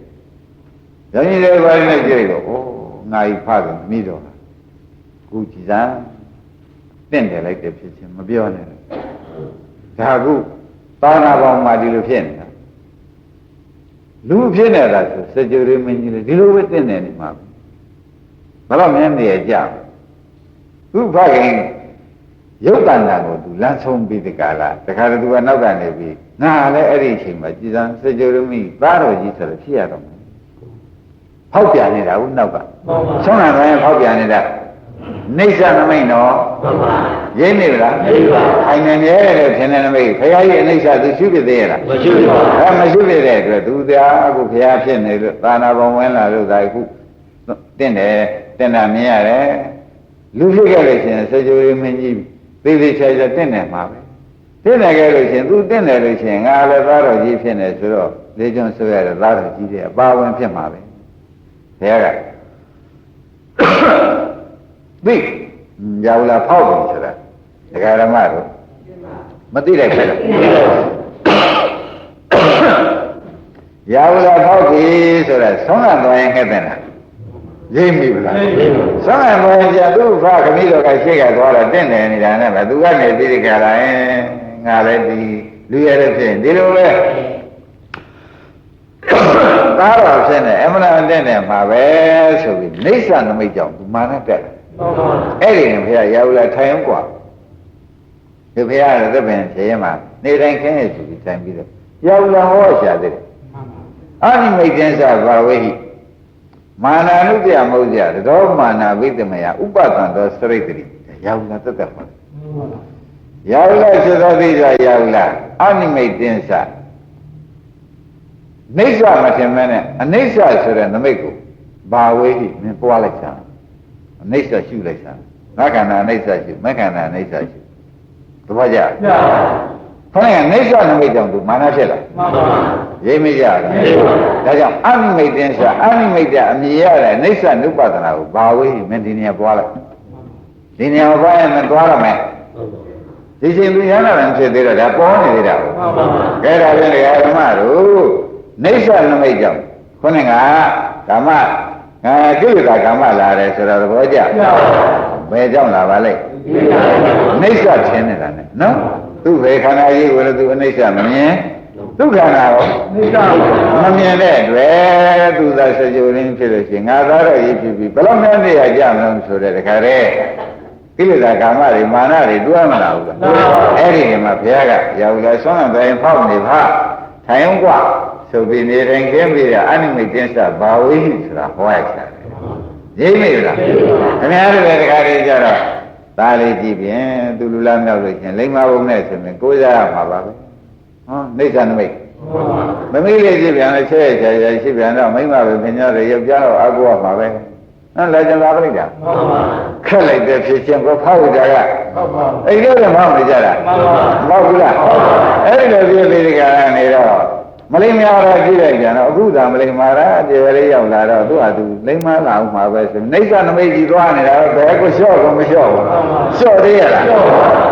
ရောင်ကြီးတွေပါးတွေနဲ့ကြည့်လိုက်တော့ဩငါဤဖခင်မိတော့ခုကြည်စားတင့်တယ်လိုက်တဲ့ဖြစ်ချင်းမပြောနဲ့ဒါခုသာနာပေါင်းမှာဒီလိုဖြစ်နေတာလူဖြစ်နေတာဆိုစကြဝဠာမင်းကြီးလေဒီလိုပဲတင့်တယ်နေမှာဘာလို့မြင်နေရကြသူ့ဖခင်ရုပ်တဏ္ဍာကိုသူလမ်းဆုံးပြီးဒီကလာတခါတည်းသူကနောက်ကနေပြီးငါလည်းအဲ့ဒီအချိန်မှာကြည်စမ်းစကြဝဠာမင်းသားတော်ကြီးဆိုတော့ဖြစ်ရတော့မယ်ဖောက်ပြန်နေတာဦးနောက်ကဆုံးလာတယ်ဖောက်ပြန်နေတာနှိစ္စနမိတ်နော်ရင်းနေလားအိမ်နေရဲတယ်ထင်တယ်နမိတ်ခရီးရဲ့နှိစ္စသူရှိဖြစ်သေးရလားမရှိပါဘူးမရှိဖြစ်တဲ့အတွက်သူတရားအခုခရီးဖြစ်နေလို့သာနာပုံဝင်လာလို့ဒါအခုတင့်တယ်တင်တာမြင်ရတယ်လူဖြစ်ခဲ့လို့ရှိရင်စကြဝဠာမင်းကြီးသေသေးချာချာတင့်တယ်မှာပဲတင့်တယ်ခဲ့လို့ရှိရင်သူတင့်တယ်လို့ရှိရင်ငါလည်းသားတော်ကြီးဖြစ်နေဆိုတော့လေကျွန်းဆိုရတဲ့သားတော်ကြီးတွေအပါဝင်ဖြစ်မှာပဲဘုရားကသိရောက်လာဖောက်တယ်ဆိုတာဒကာဓမ္မတို့မသိတဲ့ခါတော့ရောက်လာဖောက်ပြီဆိုတာဆုံးလာသွားရင်ခဲ့တယ်လားရိပ်မိဗလားဆုံးလာသွားရင်ကျသူ့ဖခမီးတော်ကရှေ့ကသွားတော့တင့်တယ်နေတာနဲ့ပဲသူကနေပြီးဒီကလာရင်ငါလည်းဒီလူရတဲ့ဖြစ်ဒီလိုပဲသားတော်ဖြစ်နေအမှန်တန်တဲ့မှာပဲဆိုပြီးနိစ္စနမိတ်ကြောင့်ဒီမာနတက်တယ်အဲ့ဒီဘုရားရောက်လာထိုင်အောင်กว่าဒီဘုရားရဲ့သဗ္ဗံခြေရမှာနေတိုင်းခင်းရစီပြီးထိုင်ပြီးတော့ရောက်လာဟောရှာသေးတယ်အာနိမိတ်တင်္စဘာဝေဟိမာနာနုပြမဟုတ်ကြတောမာနာဝိတမယဥပဒံသောစရိတ်တိရောက်လာတက်မှာရောက်လာစေသောသိစွာရောက်လာအာနိမိတ်တင်္စ နိစ္စမထင်မဲနဲ့အနိစ္စဆိုတဲ့နမိတ်ကိုဘာဝေးကြီးမင်းပွားလိုက်စမ်းအနိစ္စရှုလိုက်စမ်းငါခန္ဓာအနိစ္စရှုမခန္ဓာအနိစ္စရှုသဘောကျခဏကနိစ္စနမိတ်ကြောင့်သူမာနဖြစ်လာမှန်ပါရိပ်မကြဘူးဒါကြောင့်အနိမိတ်တင်ရှာအနိမိတ်တဲ့အမြင်ရတဲ့နိစ္စနုပဒနာကိုဘာဝေးကြီးမင်းဒီနေရာပွားလိုက်ဒီနေရာပွားရင်မသွားရမယ်ဒီချိန်သူရဟန္တာလည်းဖြစ်သေးတော့ဒါပေါ်နေသေးတာမှန်ပါကဲဒါဖြင့်ဓမ္မတို့နိစ္စနမိတ်ကြောင့်ခုနကကာမကိလေသာကာမလာတယ်ဆိုတော့သဘောကျဘယ်ကြောင့်လာပါလဲနိစ္စထင်နေတာနဲ့နော်သူ့ဘယ်ခန္ဓာကြီးကိုလည်းသူအနိစ္စမမြင်ဒုက္ခနာရောနိစ္စမမြင်တဲ့အတွက်သူသာစကြဝဠာဖြစ်လို့ရှိရင်ငါသားတော့ရေးဖြစ်ပြီးဘယ်လောက်များနေရကြမလို့ဆိုတဲ့တခါတည်းကိလေသာကာမတွေမာနတွေတွဲမလာဘူးလားအဲ့ဒီမှာဘုရားကရောက်လာဆွမ်းတဲ့ဖောက်နေဖထိုင်အောင်กว่าဆိုပြီးနေတိုင်းခင်းပြီးတဲ့အနိမိတ်တင်းစဘာဝိဟိဆိုတာဟောရချတယ်ရိပ်မိလားခင်ဗျားတို့လည်းတခါတည်းကြတော့သားလေးကြည့်ပြန်သူလူလားမြောက်လို့ချင်းလိမ္မာဘုံနဲ့ဆိုရင်ကိုးစားရမှာပါပဲဟောနိစ္စနမိတ်မမိလေးကြည့်ပြန်လဲချဲ့ချဲ့ရှိပြန်တော့မိမပဲပညာတွေယောက်ျားတော့အကူရမှာပဲနော်လည်းကြလာပလိုက်တာခက်လိုက်တဲ့ဖြစ်ချင်းကိုဖောက်ကြကအဲ့ဒီတော့မောင်းနေကြတာမဟုတ်ဘူးလားအဲ့ဒီလိုပြည့်ပြီးကြနေတော့မလိမ္မာရာကြည့်လိုက်ပြန်တော့အခုသာမလိမ္မာရာတရားလေးရောက်လာတော့သူ့ဟာသူလိမ္မာလာအောင်မှာပဲဆိုနိစ္စနမိတ်ကြီးသွားနေတာဘယ်ကိုလျှော့ကိုမလျှော့ဘူးလျှော့သေးရလား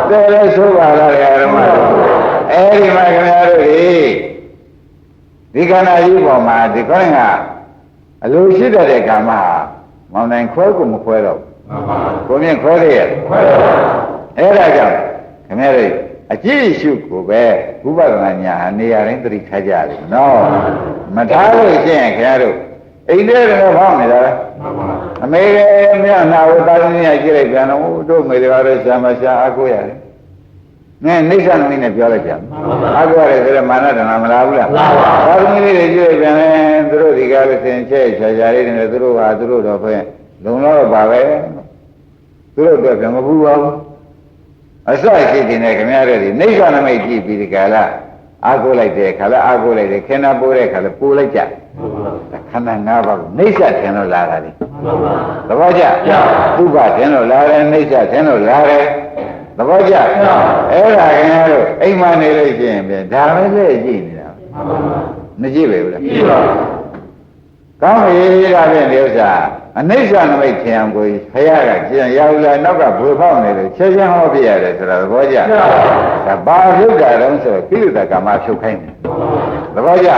တယ်လဲဆိုပါလားဓမ္မအဲ့ဒီမှာခင်ဗျားတို့ဒီခန္ဓာကြီးပေါ်မှာဒီခေါင်းကအလိုရှိတဲ့ကာမဟာမောင်နိုင်ခွဲကိုမခွဲတော့ဘူးကိုမြင်ခွဲသေးရဲ့အဲ့ဒါကြောင့်ခင်ဗျားတို့အကြည့်ရှုကိုပဲဝိပဿနာညာနေရာတိုင်းသတိထားကြတယ်နော်မထားလို့ရှိရင်ခင်ဗျားတို့အိမ်ထဲကတော့ဖောင်းနေတာပဲအမေမြတ်နာဝတာရင်းကြီးကြည့်လိုက်ပြန်တော့တို့မေတွေကတော့ရှာမရှာအကိုရတယ်နည်းနိစ္စနမိတ်နဲ့ပြောလိုက်ကြအကိုရတယ်ဆိုတော့မာနတဏမလားဘူးလားသာသမီလေးတွေကြည့်လိုက်ပြန်တယ်သူတို့ဒီကားလို့သင်ချဲ့ချာချာလေးတွေသူတို့ဟာသူတို့တော့ပဲလုံတော့ပါပဲသူတို့တော့ပြန်မဘူးပါဘူးအစရှိတဲ့ခင်ဗျားတို့ဒီနိစ္စနမိတ်ကြည့်ပြီးဒီကလာအာကိုလိုက်တဲ့ခါလဲအာကိုလိုက်တယ်ခန္ဓာပိုးတဲ့ခါလဲပိုးလိုက်ကြခန္ဓာ၅ပါးကိုနိစ္စထင်လို့လာတာလေသဘောကျဥပထင်လို့လာတယ်နိစ္စထင်လို့လာတယ်သဘောကျအဲ့ဒါခင်ဗျားတို့အိမ်မနေလို့ရှိရင်ပြန်ဒါပဲလေကြည့်နေတာမကြည့်ပဲဘူးလားကြည့်ပါကောင်းပြီဒါဖြင့်ဒီဥစ္စာအနိစ္စနမိတ်ထင်အောင်ကိုဘုရားကကျင်ရောက်လာနောက်ကဘွေဖောက်နေလို့ချက်ချင်းဟောပြရတယ်ဆိုတာသဘောကျဒါဘာဖြုတ်တာတုံးဆိုကိလေသာကာမဖြုတ်ခိုင်းတယ်သဘောကျ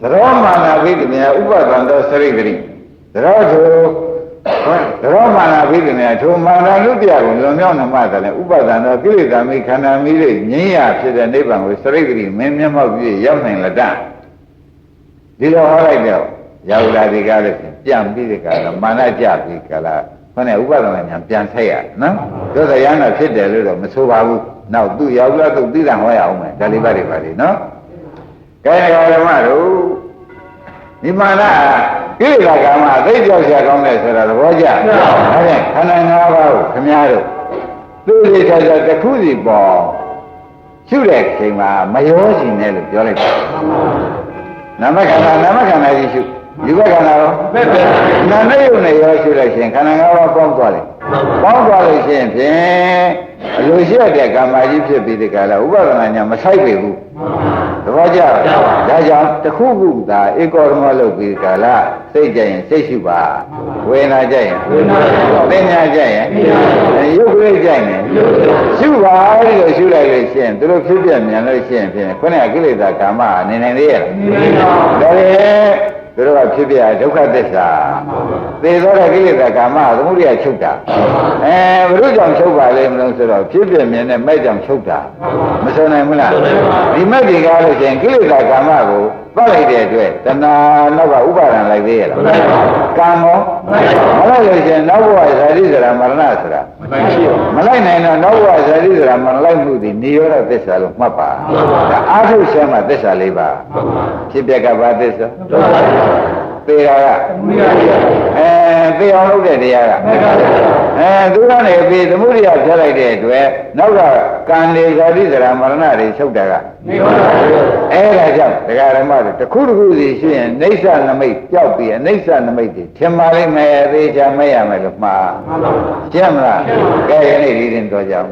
သရောမာနဝိဒမြဥပဒံသောစရိတ္တိသရောမာနဝိဒမြထိုမာနနုတ္တယကိုလွန်မြောက်နှမတယ်လေဥပဒံသောကိလေသာမိခန္ဓာမိလေးငြိမ်းရဖြစ်တဲ့နိဗ္ဗာန်ကိုစရိတ္တိမင်းမျက်မှောက်ပြည့်ရောက်နိုင်လက်တဒီလိုဟောလိုက်တော့ရောက်လာဒီကားလို့ပြန်ပြီးဒီကားတော့မာနကြပြီးကားလားခေါင်းနဲ့ဥပဒနာညာပြန်ဆက်ရနော်သို့သောရဟနာဖြစ်တယ်လို့တော့မဆိုပါဘူးနောက်သူရောက်လာသူသိတာဟောရအောင်မယ်ဒါလေးပါတွေပါလေနော်ကဲဓမ္မတို့ဒီမာနကိလေသာကာမသိကြောက်ရကောင်းတယ်ဆိုတာသဘောကျဒါဖြင့်ခန္ဓာ၅ပါးကိုခမည်းတော်သူ့လေးထားတစ်ခုစီပေါ်ရှုတဲ့ချိန်မှာမရောစီနဲ့လို့ပြောလိုက်တယ်နာမခန္ဓာကြီးရှုဒီဘက်ခန္ဓာရောနာနဲ့ယုံနဲ့ရောရှုလိုက်ရှင်ခန္ဓာ၅ပါးပေါင်းသွားတယ်ပေါင်းသွားလို့ရှိရင်ဖြင့်အလိုရှိတဲ့ကာမကြီးဖြစ်ပြီးဒီကလာဥပဒနာညာမဆိုင်ပေဘူးသဘောကျဒါကြောင့်တစ်ခုခုသာဧကောဓမလုပ်ပြီးကာလစိတ်ကြရင်စိတ်ရှုပါဝေဒနာကြရင်ဝေဒနာသင်ညာကြရင်ရုပ်ကလေးကြရင်ရှုပါလို့ရှုလိုက်လို့ရှိရင်သူတို့ဖြစ်ပြမြန်လို့ရှိရင်ဖြင့်ခုနကကိလေသာကာမနေနိုင်သေးရဲ့ဒါလေသူတို့ကဖြစ်ပြဒုက္ခသစ္စာသေသောတဲ့ကိလေသာကာမသမုဒိယချုပ်တာဘုရုကြောင့်ချုပ်ပါလေမလို့ဆိုတော့ဖြစ်ပြမြင်တဲ့မဲ့ကြောင့်ချုပ်တာမဆိုနိုင်ဘူးလားဒီမဲ့ဒီကားလို့ရှိရင်ကိလေသာကာမကိုပတ်လိုက်တဲ့အတွက်တဏှာနောက်ကဥပါဒံလိုက်သေးရဲ့လားကံမောမလိုက်လို့ရှိရင်နောက်ဘဝဇာတိဇရာမရဏဆိုတာမလိုက်နိုင်တော့နောက်ဘဝဇာတိဇရာမရလိုက်မှုဒီနိရောဓသစ္စာလို့မှတ်ပါဒါအာထုဆဲမှာသစ္စာ၄ပါးဖြစ်ပြကဘာသစ္စာသေတာကသေအောင်လုပ်တဲ့တရားက သူကနေပြီးသမုဒိယဖြတ်လိုက်တဲ့အတွက်နောက်ကကံလေဇာတိဇရာမရဏတွေချုပ်တာကမှန်ပါဘူးအဲ့ဒါကြောင့်တရားဓမ္မတွေတစ်ခုတစ်ခုစီရှိရင်အိဋ္ဌနမိတ်ကြောက်ပြီးအိဋ္ဌနမိတ်တွေထင်ပါလိမ့်မယ်သေချာမဲ့ရမယ်လို့မှားမှန်ပါဘူးရှင်းမလားကဲယနေ့ဒီရင်တော့ကြအောင်